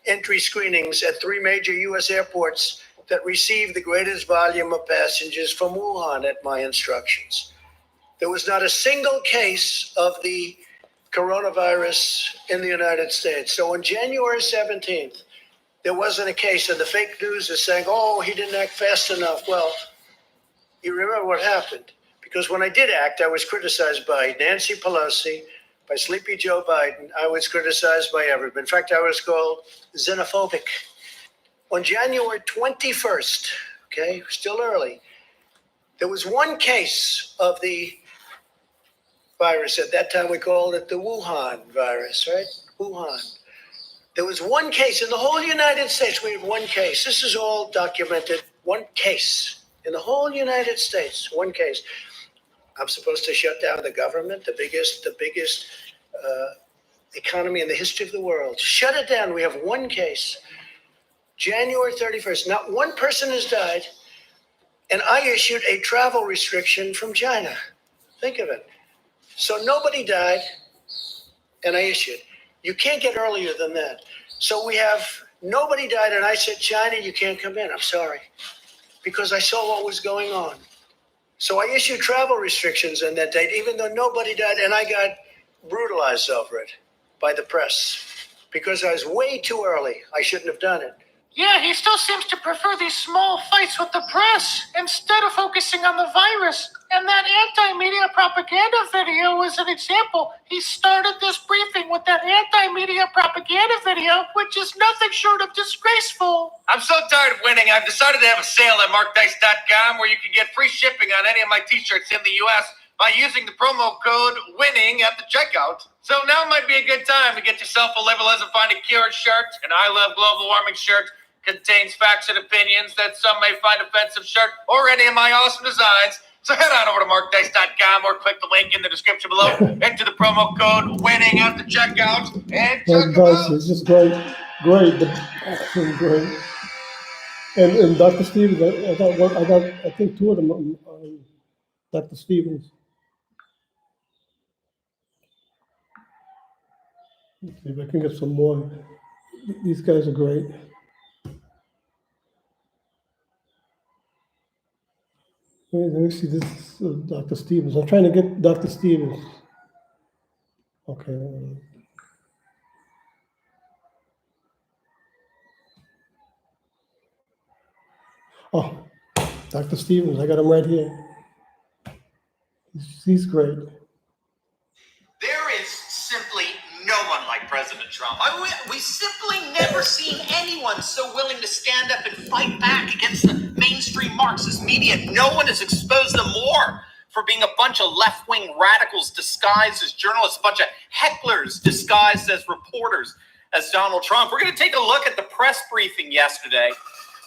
entry screenings at 3 major U.S. airports that received the greatest volume of passengers from Wuhan at my instructions. There was not a single case of the coronavirus in the United States. So on January 17th, there wasn't a case, and the fake news is saying, oh, he didn't act fast enough. Well, you remember what happened. Because when I did act, I was criticized by Nancy Pelosi, by Sleepy Joe Biden. I was criticized by everybody. In fact, I was called xenophobic. On January 21st, okay, still early, there was 1 case of the virus. At that time, we called it the Wuhan virus, right? Wuhan. There was 1 case in the whole United States. We had 1 case. This is all documented. 1 case in the whole United States. 1 case. I'm supposed to shut down the government, the biggest economy in the history of the world. Shut it down. We have 1 case. January 31st, not 1 person has died, and I issued a travel restriction from China. Think of it. So nobody died, and I issued. You can't get earlier than that. So we have nobody died, and I said, China, you can't come in. I'm sorry, because I saw what was going on. So I issued travel restrictions on that date, even though nobody died, and I got brutalized over it by the press because I was way too early. I shouldn't have done it. Yeah, he still seems to prefer these small fights with the press instead of focusing on the virus. And that anti-media propaganda video was an example. He started this briefing with that anti-media propaganda video, which is nothing short of disgraceful. I'm so tired of winning, I've decided to have a sale at markdice.com where you can get free shipping on any of my t-shirts in the U.S. by using the promo code WINNING at the checkout. So now might be a good time to get yourself a Liberalism Find a Cure shirt, an I Love Global Warming shirt, contains facts and opinions that some may find offensive shirt, or any of my awesome designs. So head on over to markdice.com or click the link in the description below. Enter the promo code WINNING at the checkout and check them out. It's just great, great. And Dr. Stevens, I think 2 of them. Dr. Stevens. Let's see if I can get some more. These guys are great. Let me see, this is Dr. Stevens. I'm trying to get Dr. Stevens. Okay. Oh, Dr. Stevens, I got him right here. He's great. There is simply no one like President Trump. We simply never seen anyone so willing to stand up and fight back against the mainstream Marxist media. No one has exposed them more for being a bunch of left-wing radicals disguised as journalists, a bunch of hecklers disguised as reporters, as Donald Trump. We're going to take a look at the press briefing yesterday,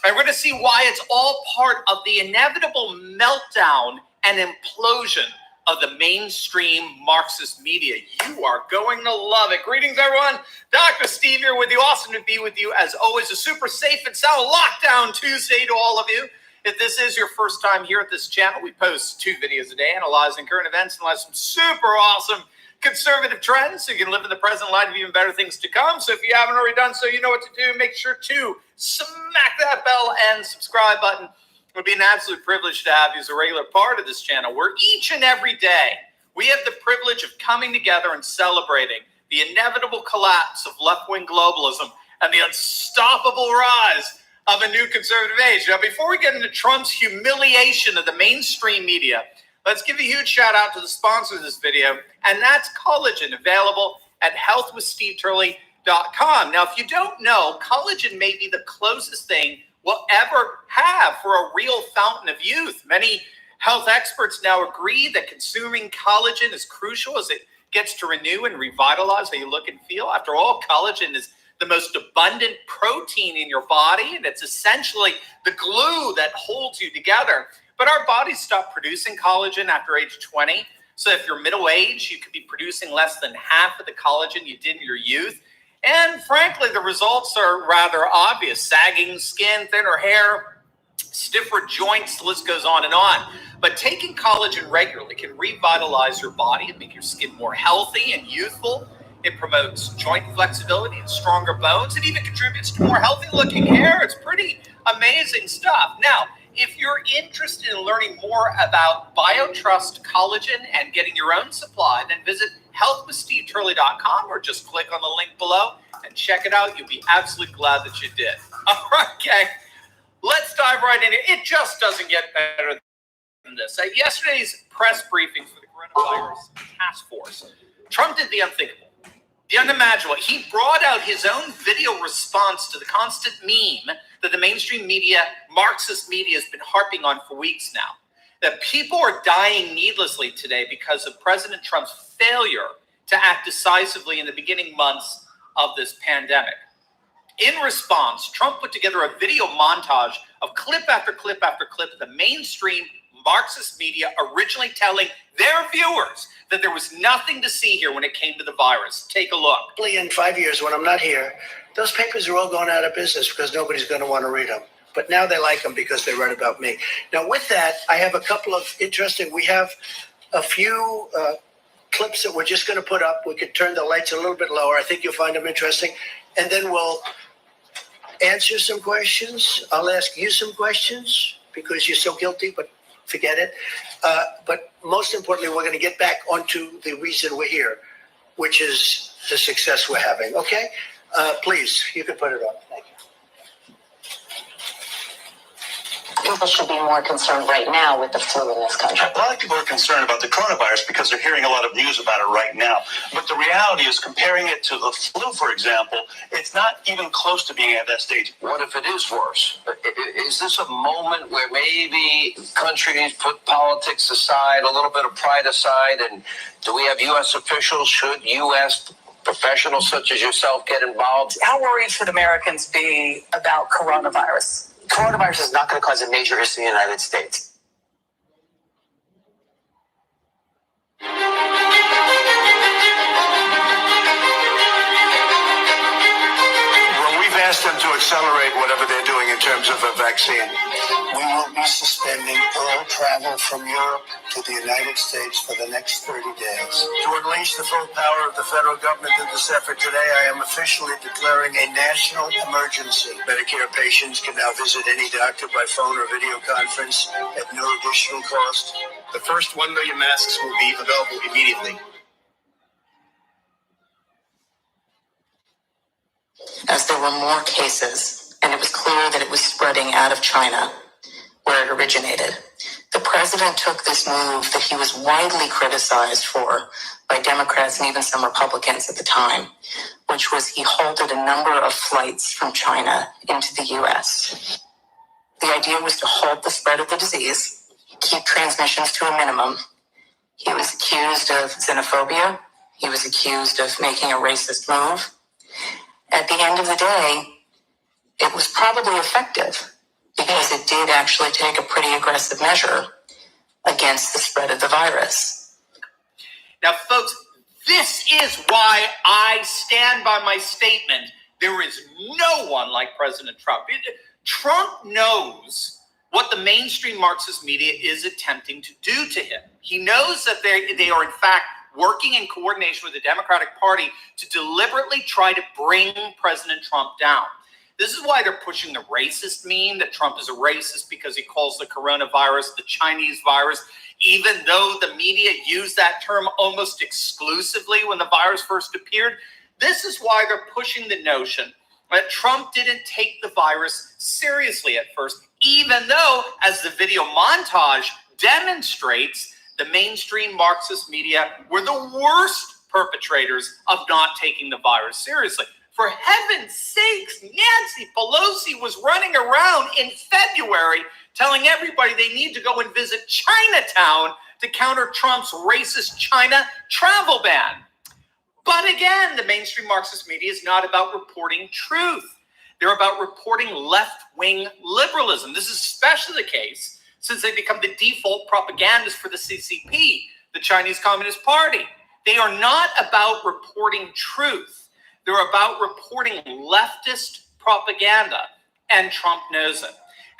and we're going to see why it's all part of the inevitable meltdown and implosion of the mainstream Marxist media. You are going to love it. Greetings, everyone. Dr. Steve here with you. Awesome to be with you. As always, a super safe and sound lockdown Tuesday to all of you. If this is your first time here at this channel, we post 2 videos a day analyzing current events and some super awesome conservative trends so you can live in the present light of even better things to come. So if you haven't already done so, you know what to do. Make sure to smack that bell and subscribe button. It would be an absolute privilege to have you as a regular part of this channel, where each and every day we have the privilege of coming together and celebrating the inevitable collapse of left-wing globalism, and the unstoppable rise of a new conservative age. Now, before we get into Trump's humiliation of the mainstream media, let's give a huge shout out to the sponsor of this video, and that's collagen, available at healthwithsteveturley.com. Now, if you don't know, collagen may be the closest thing we'll ever have for a real fountain of youth. Many health experts now agree that consuming collagen is crucial as it gets to renew and revitalize how you look and feel. After all, collagen is the most abundant protein in your body, and it's essentially the glue that holds you together. But our bodies stop producing collagen after age 20. So if you're middle-aged, you could be producing less than half of the collagen you did in your youth. And frankly, the results are rather obvious. Sagging skin, thinner hair, stiffer joints, the list goes on and on. But taking collagen regularly can revitalize your body and make your skin more healthy and youthful. It promotes joint flexibility and stronger bones. It even contributes to more healthy-looking hair. It's pretty amazing stuff. Now, if you're interested in learning more about BioTrust collagen and getting your own supply, then visit healthwithsteveturley.com or just click on the link below and check it out. You'll be absolutely glad that you did. All right, gang. Let's dive right in. It just doesn't get better than this. At yesterday's press briefing for the coronavirus task force, Trump did the unthinkable, the unimaginable. He brought out his own video response to the constant meme that the mainstream media, Marxist media, has been harping on for weeks now. That people are dying needlessly today because of President Trump's failure to act decisively in the beginning months of this pandemic. In response, Trump put together a video montage of clip after clip after clip of the mainstream Marxist media originally telling their viewers that there was nothing to see here when it came to the virus. Take a look. In 5 years, when I'm not here, those papers are all going out of business because nobody's going to want to read them. But now they like them because they read about me. Now, with that, I have a couple of interesting, we have a few clips that we're just going to put up. We could turn the lights a little bit lower. I think you'll find them interesting. And then we'll answer some questions. I'll ask you some questions because you're so guilty, but forget it. But most importantly, we're going to get back onto the reason we're here, which is the success we're having. Okay? Please, you can put it on. Thank you. People should be more concerned right now with the flu in this country. A lot of people are concerned about the coronavirus because they're hearing a lot of news about it right now. But the reality is, comparing it to the flu, for example, it's not even close to being at that stage. What if it is worse? Is this a moment where maybe countries put politics aside, a little bit of pride aside, and do we have U.S. officials? Should U.S. professionals such as yourself get involved? How worried should Americans be about coronavirus? Coronavirus is not going to cause a major issue in the United States. Well, we've asked them to accelerate whatever they're doing in terms of a vaccine. We will be suspending all travel from Europe to the United States for the next 30 days. To unleash the full power of the federal government in this effort today, I am officially declaring a national emergency. Medicare patients can now visit any doctor by phone or video conference at no additional cost. The first 1 million masks will be available immediately. As there were more cases, and it was clear that it was spreading out of China, where it originated, the president took this move that he was widely criticized for by Democrats and even some Republicans at the time, which was he halted a number of flights from China into the U.S. The idea was to halt the spread of the disease, keep transmissions to a minimum. He was accused of xenophobia. He was accused of making a racist move. At the end of the day, it was probably effective because it did actually take a pretty aggressive measure against the spread of the virus. Now, folks, this is why I stand by my statement. There is no one like President Trump. Trump knows what the mainstream Marxist media is attempting to do to him. He knows that they are, in fact, working in coordination with the Democratic Party to deliberately try to bring President Trump down. This is why they're pushing the racist meme that Trump is a racist because he calls the coronavirus the Chinese virus. even though the media used that term almost exclusively when the virus first appeared. This is why they're pushing the notion that Trump didn't take the virus seriously at first, even though, as the video montage demonstrates, the mainstream Marxist media were the worst perpetrators of not taking the virus seriously. For heaven's sakes, Nancy Pelosi was running around in February telling everybody they need to go and visit Chinatown to counter Trump's racist China travel ban. But again, the mainstream Marxist media is not about reporting truth. They're about reporting left-wing liberalism. This is especially the case since they become the default propagandists for the CCP, the Chinese Communist Party. They are not about reporting truth. They're about reporting leftist propaganda, and Trump knows it.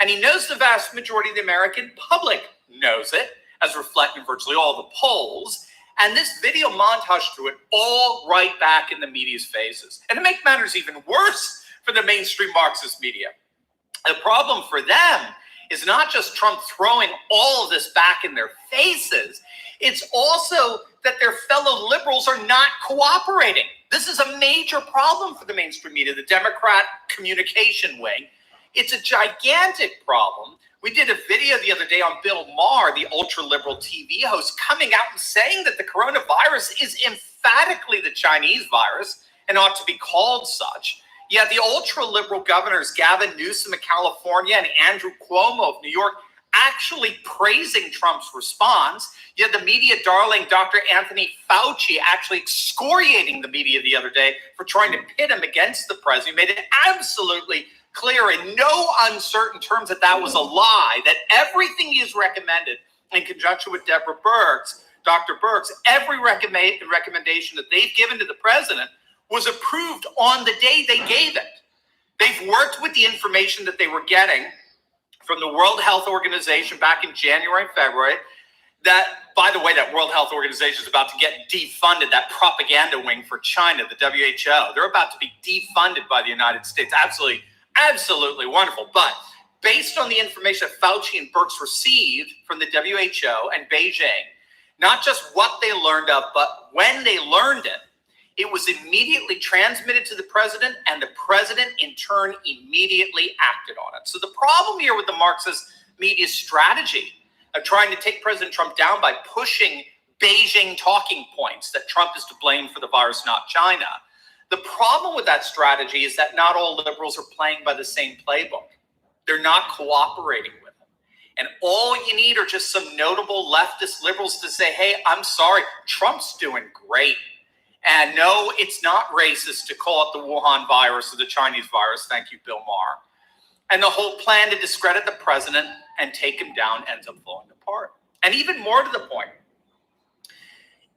And he knows the vast majority of the American public knows it, as reflected in virtually all the polls. And this video montage threw it all right back in the media's faces. And to make matters even worse for the mainstream Marxist media, the problem for them is not just Trump throwing all of this back in their faces, it's also that their fellow liberals are not cooperating. This is a major problem for the mainstream media, the Democrat communication wing. It's a gigantic problem. We did a video the other day on Bill Maher, the ultra-liberal TV host, coming out and saying that the coronavirus is emphatically the Chinese virus and ought to be called such. Yet the ultra-liberal governors, Gavin Newsom of California and Andrew Cuomo of New York, actually praising Trump's response. Yet the media darling Dr. Anthony Fauci actually excoriating the media the other day for trying to pit him against the president. He made it absolutely clear in no uncertain terms that that was a lie, that everything he's recommended in conjunction with Deborah Birx, Dr. Birx, every recommendation that they've given to the president was approved on the day they gave it. They've worked with the information that they were getting from the World Health Organization back in January and February. That, by the way, that World Health Organization is about to get defunded, that propaganda wing for China, the WHO. They're about to be defunded by the United States. Absolutely wonderful. But based on the information that Fauci and Birx received from the WHO and Beijing, not just what they learned of, but when they learned it, it was immediately transmitted to the president, and the president, in turn, immediately acted on it. So the problem here with the Marxist media strategy of trying to take President Trump down by pushing Beijing talking points that Trump is to blame for the virus, not China. The problem with that strategy is that not all liberals are playing by the same playbook. They're not cooperating with them. And all you need are just some notable leftist liberals to say, hey, I'm sorry, Trump's doing great. And no, it's not racist to call it the Wuhan virus or the Chinese virus. Thank you, Bill Maher. And the whole plan to discredit the president and take him down ends up falling apart. And even more to the point,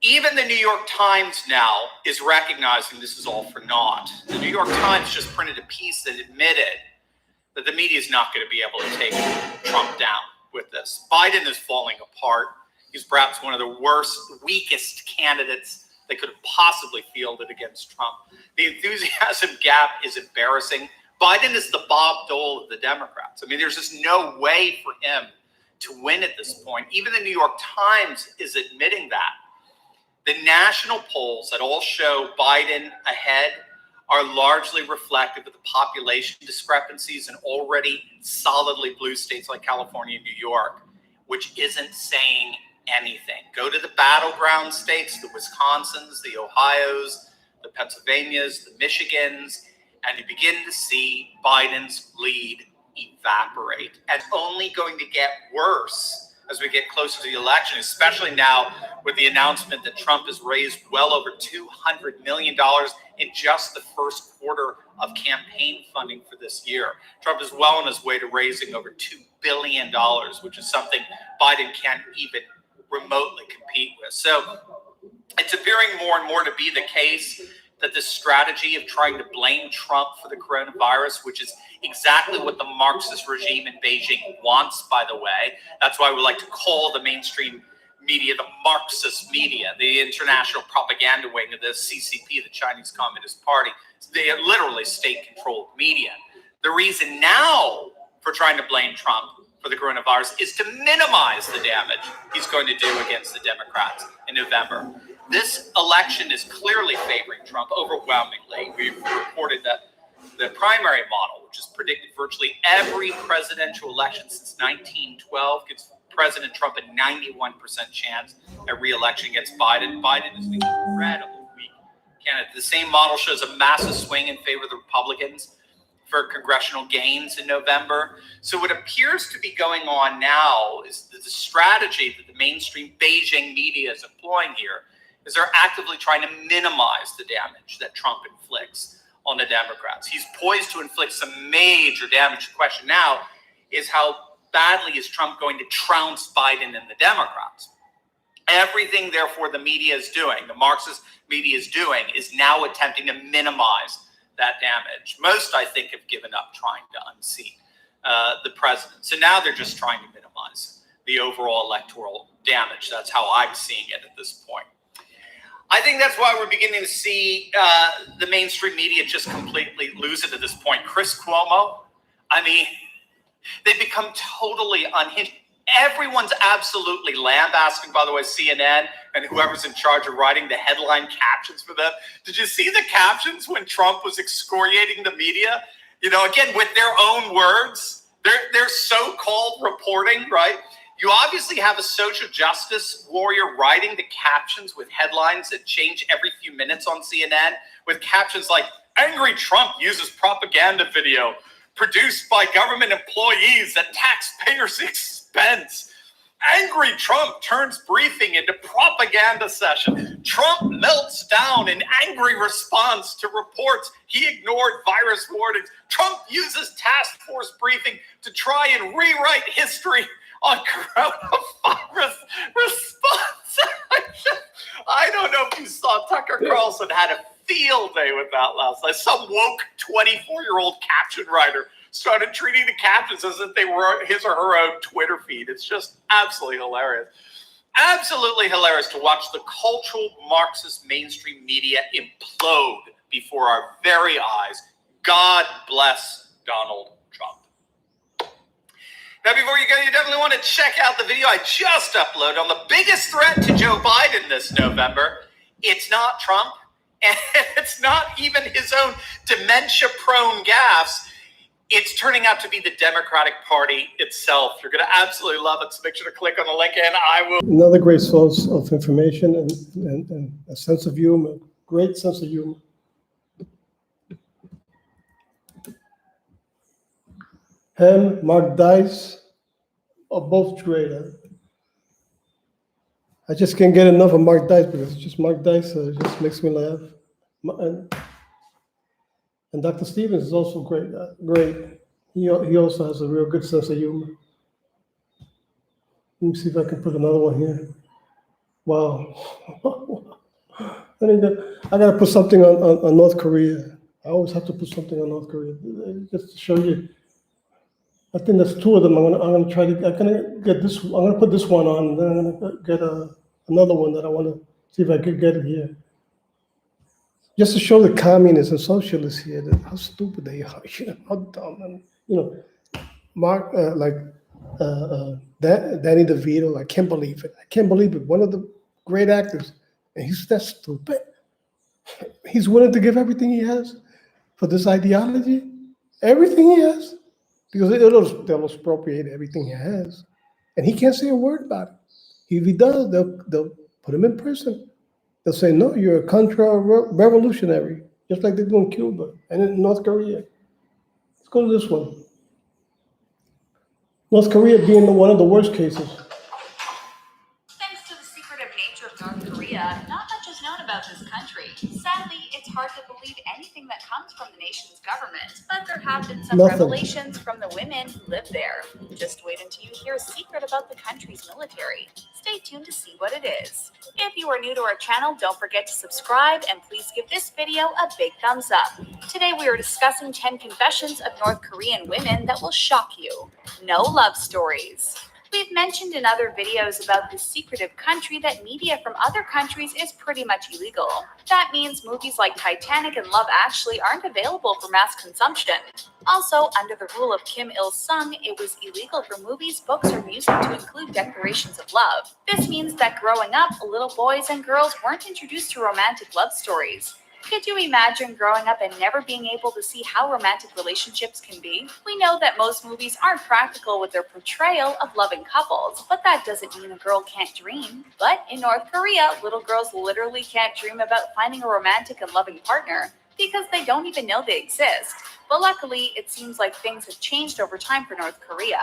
even the New York Times now is recognizing this is all for naught. The New York Times just printed a piece that admitted that the media is not going to be able to take Trump down with this. Biden is falling apart. He's perhaps one of the worst, weakest candidates they could have possibly fielded against Trump. The enthusiasm gap is embarrassing. Biden is the Bob Dole of the Democrats. I mean, there's just no way for him to win at this point. Even the New York Times is admitting that. The national polls that all show Biden ahead are largely reflective of the population discrepancies in already solidly blue states like California and New York, which isn't saying anything. Go to the battleground states, the Wisconsins, the Ohios, the Pennsylvanias, the Michigans, and you begin to see Biden's lead evaporate. And it's only going to get worse as we get closer to the election, especially now with the announcement that Trump has raised well over $200 million in just the first quarter of campaign funding for this year. Trump is well on his way to raising over $2 billion, which is something Biden can't even remotely compete with. So it's appearing more and more to be the case that this strategy of trying to blame Trump for the coronavirus, which is exactly what the Marxist regime in Beijing wants, by the way. That's why we like to call the mainstream media the Marxist media, the international propaganda wing of the CCP, the Chinese Communist Party. They are literally state-controlled media. The reason now for trying to blame Trump for the coronavirus is to minimize the damage he's going to do against the Democrats in November. This election is clearly favoring Trump overwhelmingly. We've reported that the primary model, which has predicted virtually every presidential election since 1912, gives President Trump a 91% chance at re-election against Biden. Biden is an incredibly weak candidate. The same model shows a massive swing in favor of the Republicans for congressional gains in November. So what appears to be going on now is that the strategy that the mainstream Beijing media is employing here is they're actively trying to minimize the damage that Trump inflicts on the Democrats. He's poised to inflict some major damage. The question now is how badly is Trump going to trounce Biden and the Democrats? Everything, therefore, the media is doing, the Marxist media is doing, is now attempting to minimize that damage. Most, I think, have given up trying to unseat the president. So now they're just trying to minimize the overall electoral damage. That's how I'm seeing it at this point. I think that's why we're beginning to see the mainstream media just completely lose it at this point. Chris Cuomo, I mean, they've become totally unhinged. Everyone's absolutely lambasting, by the way, CNN and whoever's in charge of writing the headline captions for them. Did you see the captions when Trump was excoriating the media? You know, again, with their own words, their so-called reporting, right? You obviously have a social justice warrior writing the captions with headlines that change every few minutes on CNN, with captions like, "Angry Trump uses propaganda video produced by government employees at taxpayers' expense. Angry Trump turns briefing into propaganda session. Trump melts down in angry response to reports he ignored virus warnings. Trump uses task force briefing to try and rewrite history on coronavirus response." I don't know if you saw Tucker Carlson had a field day with that last night. Some woke 24-year-old caption writer started treating the captions as if they were his or her own Twitter feed. It's just absolutely hilarious. Absolutely hilarious to watch the cultural Marxist mainstream media implode before our very eyes. God bless Donald Trump. Now, before you go, you definitely want to check out the video I just uploaded on the biggest threat to Joe Biden this November. It's not Trump, and it's not even his own dementia-prone gaffes. It's turning out to be the Democratic Party itself. You're going to absolutely love it, so make sure to click on the link, and I will. Another great source of information and a sense of humor, great sense of humor. Him, Mark Dice are both great. I just can't get enough of Mark Dice because it's just Mark Dice just makes me laugh. And Dr. Stevens is also great. Great. He also has a real good sense of humor. Let me see if I can put another one here. Wow. I got to put something on North Korea. I always have to put something on North Korea just to show you. I think there's two of them. I'm gonna try to. I'm gonna get this. I'm gonna put this one on, and then I'm gonna get another one that I want to see if I could get it here. Just to show the communists and socialists here how stupid they are, how dumb. And, Mark, Danny DeVito, I can't believe it. I can't believe it. One of the great actors, and he's that stupid. He's willing to give everything he has for this ideology, everything he has, because they'll expropriate everything he has, and he can't say a word about it. If he does, they'll put him in prison. They'll say, no, you're a contra-revolutionary, just like they do in Cuba and in North Korea. Let's go to this one. North Korea being one of the worst cases. Thanks to the secretive nature of North Korea, not much is known about this country. Sadly, it's hard to believe anything that comes from the nation's government, but there have been some revelations from the women who live there. Just wait until you hear a secret about the country's military. Stay tuned to see what it is. If you are new to our channel, don't forget to subscribe and please give this video a big thumbs up. Today we are discussing 10 confessions of North Korean women that will shock you. No love stories. We've mentioned in other videos about this secretive country that media from other countries is pretty much illegal. That means movies like Titanic and Love Actually aren't available for mass consumption. Also, under the rule of Kim Il-sung, it was illegal for movies, books, or music to include declarations of love. This means that growing up, little boys and girls weren't introduced to romantic love stories. Could you imagine growing up and never being able to see how romantic relationships can be? We know that most movies aren't practical with their portrayal of loving couples, but that doesn't mean a girl can't dream. But in North Korea, little girls literally can't dream about finding a romantic and loving partner because they don't even know they exist. But luckily, it seems like things have changed over time for North Korea.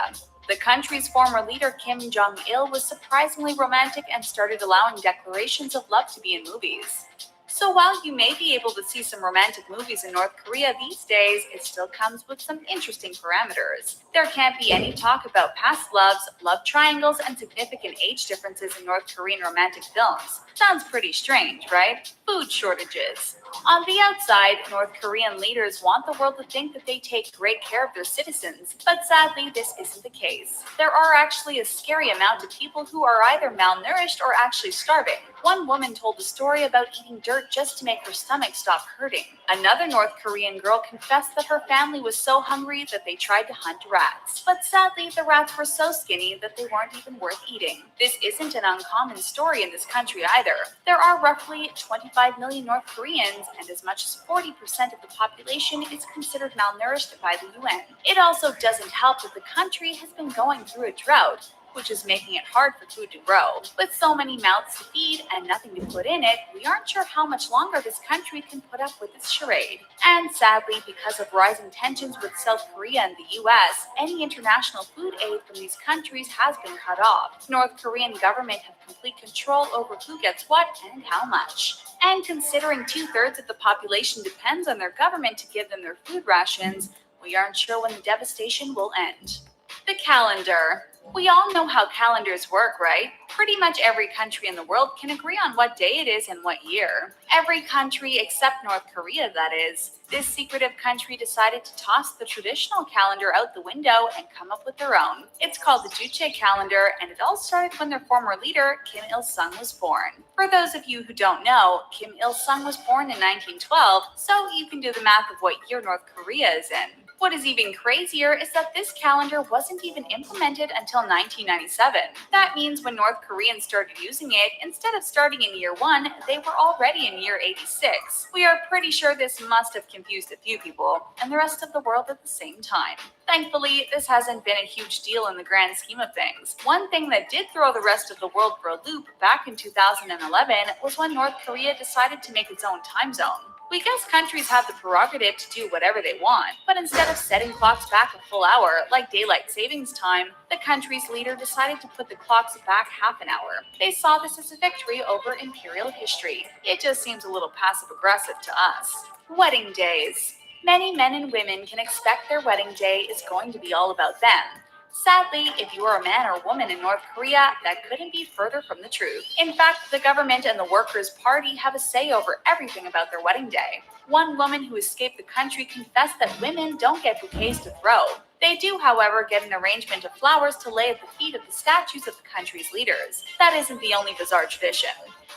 The country's former leader Kim Jong-il was surprisingly romantic and started allowing declarations of love to be in movies. So while you may be able to see some romantic movies in North Korea these days, it still comes with some interesting parameters. There can't be any talk about past loves, love triangles, and significant age differences in North Korean romantic films. Sounds pretty strange, right? Food shortages. On the outside, North Korean leaders want the world to think that they take great care of their citizens, but sadly, this isn't the case. There are actually a scary amount of people who are either malnourished or actually starving. One woman told a story about eating dirt just to make her stomach stop hurting. Another North Korean girl confessed that her family was so hungry that they tried to hunt rats. But sadly, the rats were so skinny that they weren't even worth eating. This isn't an uncommon story in this country either. There are roughly 25 million North Koreans, and as much as 40% of the population is considered malnourished by the UN. It also doesn't help that the country has been going through a drought, which is making it hard for food to grow. With so many mouths to feed and nothing to put in it, we aren't sure how much longer this country can put up with this charade. And sadly, because of rising tensions with South Korea and the US, any international food aid from these countries has been cut off. North Korean government have complete control over who gets what and how much. And considering 2/3 of the population depends on their government to give them their food rations, we aren't sure when the devastation will end. The calendar. We all know how calendars work, right? Pretty much every country in the world can agree on what day it is and what year. Every country except North Korea, that is. This secretive country decided to toss the traditional calendar out the window and come up with their own. It's called the Juche calendar, and it all started when their former leader, Kim Il-sung, was born. For those of you who don't know, Kim Il-sung was born in 1912, so you can do the math of what year North Korea is in. What is even crazier is that this calendar wasn't even implemented until 1997. That means when North Koreans started using it, instead of starting in year 1, they were already in year 86. We are pretty sure this must have confused a few people, and the rest of the world at the same time. Thankfully, this hasn't been a huge deal in the grand scheme of things. One thing that did throw the rest of the world for a loop back in 2011 was when North Korea decided to make its own time zone. We guess countries have the prerogative to do whatever they want, but instead of setting clocks back a full hour, like daylight savings time, the country's leader decided to put the clocks back half an hour. They saw this as a victory over imperial history. It just seems a little passive-aggressive to us. Wedding days. Many men and women can expect their wedding day is going to be all about them. Sadly, if you are a man or woman in North Korea, that couldn't be further from the truth. In fact, the government and the Workers' Party have a say over everything about their wedding day. One woman who escaped the country confessed that women don't get bouquets to throw. They do, however, get an arrangement of flowers to lay at the feet of the statues of the country's leaders. That isn't the only bizarre tradition.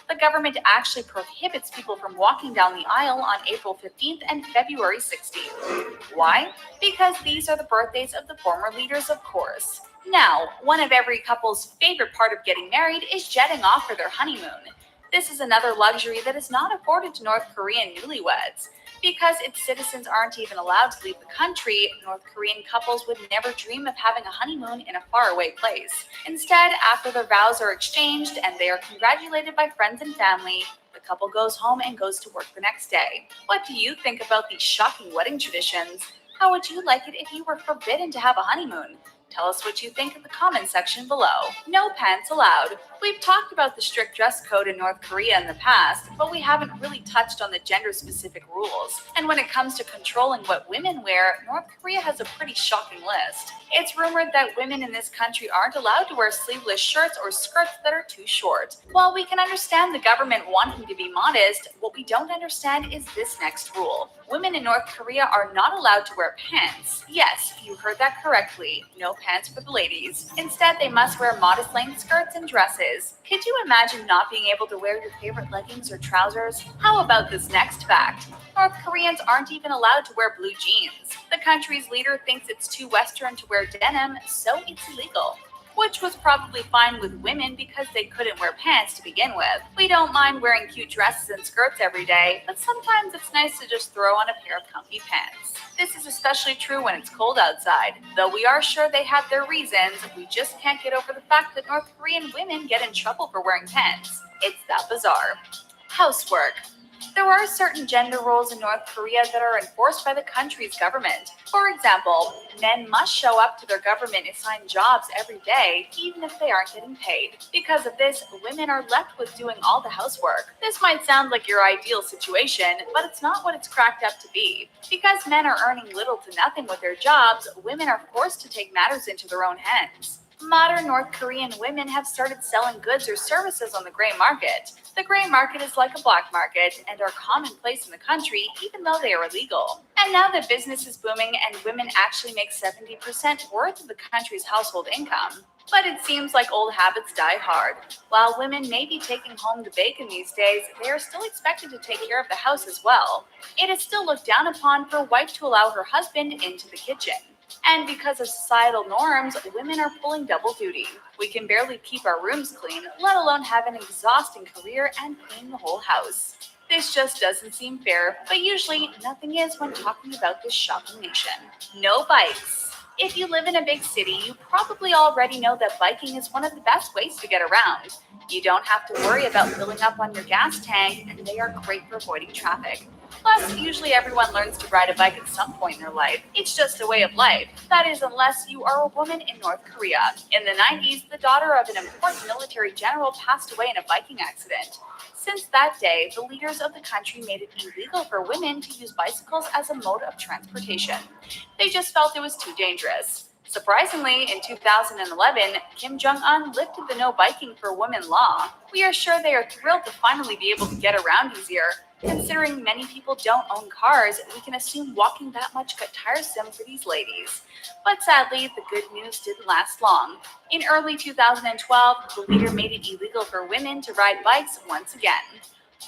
The government actually prohibits people from walking down the aisle on April 15th and February 16th. Why? Because these are the birthdays of the former leaders, of course. Now, one of every couple's favorite part of getting married is jetting off for their honeymoon. This is another luxury that is not afforded to North Korean newlyweds. Because its citizens aren't even allowed to leave the country, North Korean couples would never dream of having a honeymoon in a faraway place. Instead, after their vows are exchanged and they are congratulated by friends and family, the couple goes home and goes to work the next day. What do you think about these shocking wedding traditions? How would you like it if you were forbidden to have a honeymoon? Tell us what you think in the comments section below. No pants allowed. We've talked about the strict dress code in North Korea in the past, but we haven't really touched on the gender-specific rules. And when it comes to controlling what women wear, North Korea has a pretty shocking list. It's rumored that women in this country aren't allowed to wear sleeveless shirts or skirts that are too short. While we can understand the government wanting to be modest, what we don't understand is this next rule. Women in North Korea are not allowed to wear pants. Yes, you heard that correctly. No pants for the ladies. Instead, they must wear modest length skirts and dresses. Could you imagine not being able to wear your favorite leggings or trousers? How about this next fact? North Koreans aren't even allowed to wear blue jeans. The country's leader thinks it's too Western to wear denim, so it's illegal. Which was probably fine with women because they couldn't wear pants to begin with. We don't mind wearing cute dresses and skirts every day, but sometimes it's nice to just throw on a pair of comfy pants. This is especially true when it's cold outside. Though we are sure they have their reasons, we just can't get over the fact that North Korean women get in trouble for wearing pants. It's that bizarre. Housework. There are certain gender roles in North Korea that are enforced by the country's government. For example, men must show up to their government-assigned jobs every day, even if they aren't getting paid. Because of this, women are left with doing all the housework. This might sound like your ideal situation, but it's not what it's cracked up to be. Because men are earning little to nothing with their jobs, women are forced to take matters into their own hands. Modern North Korean women have started selling goods or services on the gray market. The gray market is like a black market and are commonplace in the country, even though they are illegal. And now that business is booming and women actually make 70% worth of the country's household income. But it seems like old habits die hard. While women may be taking home the bacon these days, they are still expected to take care of the house as well. It is still looked down upon for a wife to allow her husband into the kitchen. And because of societal norms, women are pulling double duty. We can barely keep our rooms clean, let alone have an exhausting career and clean the whole house. This just doesn't seem fair, but usually nothing is when talking about this shocking nation. No bikes. If you live in a big city, you probably already know that biking is one of the best ways to get around. You don't have to worry about filling up on your gas tank, and they are great for avoiding traffic. Plus, usually everyone learns to ride a bike at some point in their life. It's just a way of life. That is, unless you are a woman in North Korea. In the 90s, the daughter of an important military general passed away in a biking accident. Since that day, the leaders of the country made it illegal for women to use bicycles as a mode of transportation. They just felt it was too dangerous. Surprisingly, in 2011, Kim Jong-un lifted the no biking for women law. We are sure they are thrilled to finally be able to get around easier. Considering many people don't own cars, we can assume walking that much got tiresome for these ladies. But sadly, the good news didn't last long. In early 2012, the leader made it illegal for women to ride bikes once again.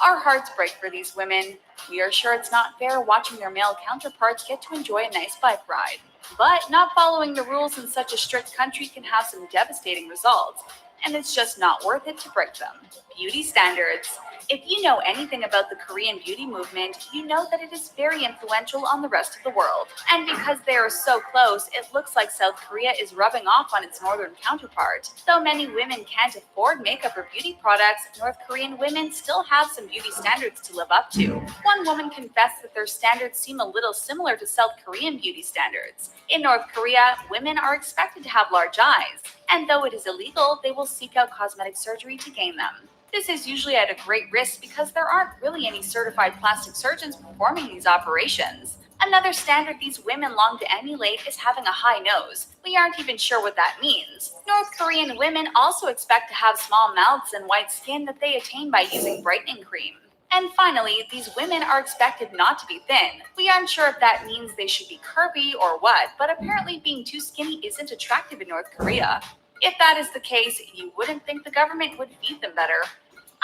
Our hearts break for these women. We are sure it's not fair watching their male counterparts get to enjoy a nice bike ride. But not following the rules in such a strict country can have some devastating results, and it's just not worth it to break them. Beauty standards. If you know anything about the Korean beauty movement, you know that it is very influential on the rest of the world. And because they are so close, it looks like South Korea is rubbing off on its northern counterpart. Though many women can't afford makeup or beauty products, North Korean women still have some beauty standards to live up to. One woman confessed that their standards seem a little similar to South Korean beauty standards. In North Korea, women are expected to have large eyes, and though it is illegal, they will seek out cosmetic surgery to gain them. This is usually at a great risk because there aren't really any certified plastic surgeons performing these operations. Another standard these women long to emulate is having a high nose. We aren't even sure what that means. North Korean women also expect to have small mouths and white skin that they attain by using brightening cream. And finally, these women are expected not to be thin. We aren't sure if that means they should be curvy or what, but apparently being too skinny isn't attractive in North Korea. If that is the case, you wouldn't think the government would feed them better.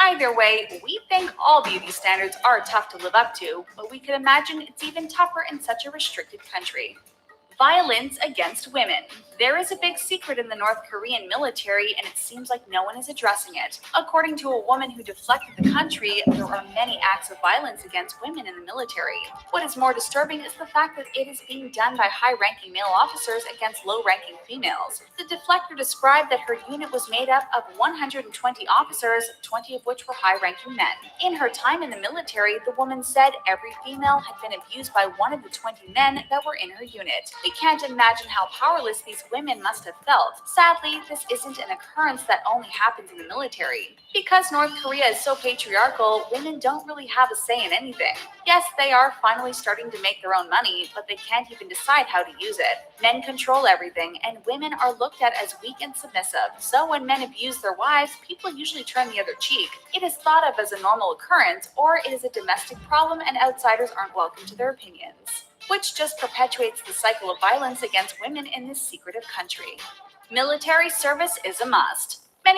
Either way, we think all beauty standards are tough to live up to, but we could imagine it's even tougher in such a restricted country. Violence against women. There is a big secret in the North Korean military, and it seems like no one is addressing it. According to a woman who deflected the country, there are many acts of violence against women in the military. What is more disturbing is the fact that it is being done by high-ranking male officers against low-ranking females. The deflector described that her unit was made up of 120 officers, 20 of which were high-ranking men. In her time in the military, the woman said every female had been abused by one of the 20 men that were in her unit. We can't imagine how powerless these women must have felt. Sadly, this isn't an occurrence that only happens in the military. Because North Korea is so patriarchal, women don't really have a say in anything. Yes, they are finally starting to make their own money, but they can't even decide how to use it. Men control everything, and women are looked at as weak and submissive. So when men abuse their wives, people usually turn the other cheek. It is thought of as a normal occurrence, or it is a domestic problem and outsiders aren't welcome to their opinions. which just perpetuates the cycle of violence against women in this secretive country. Military service is a must.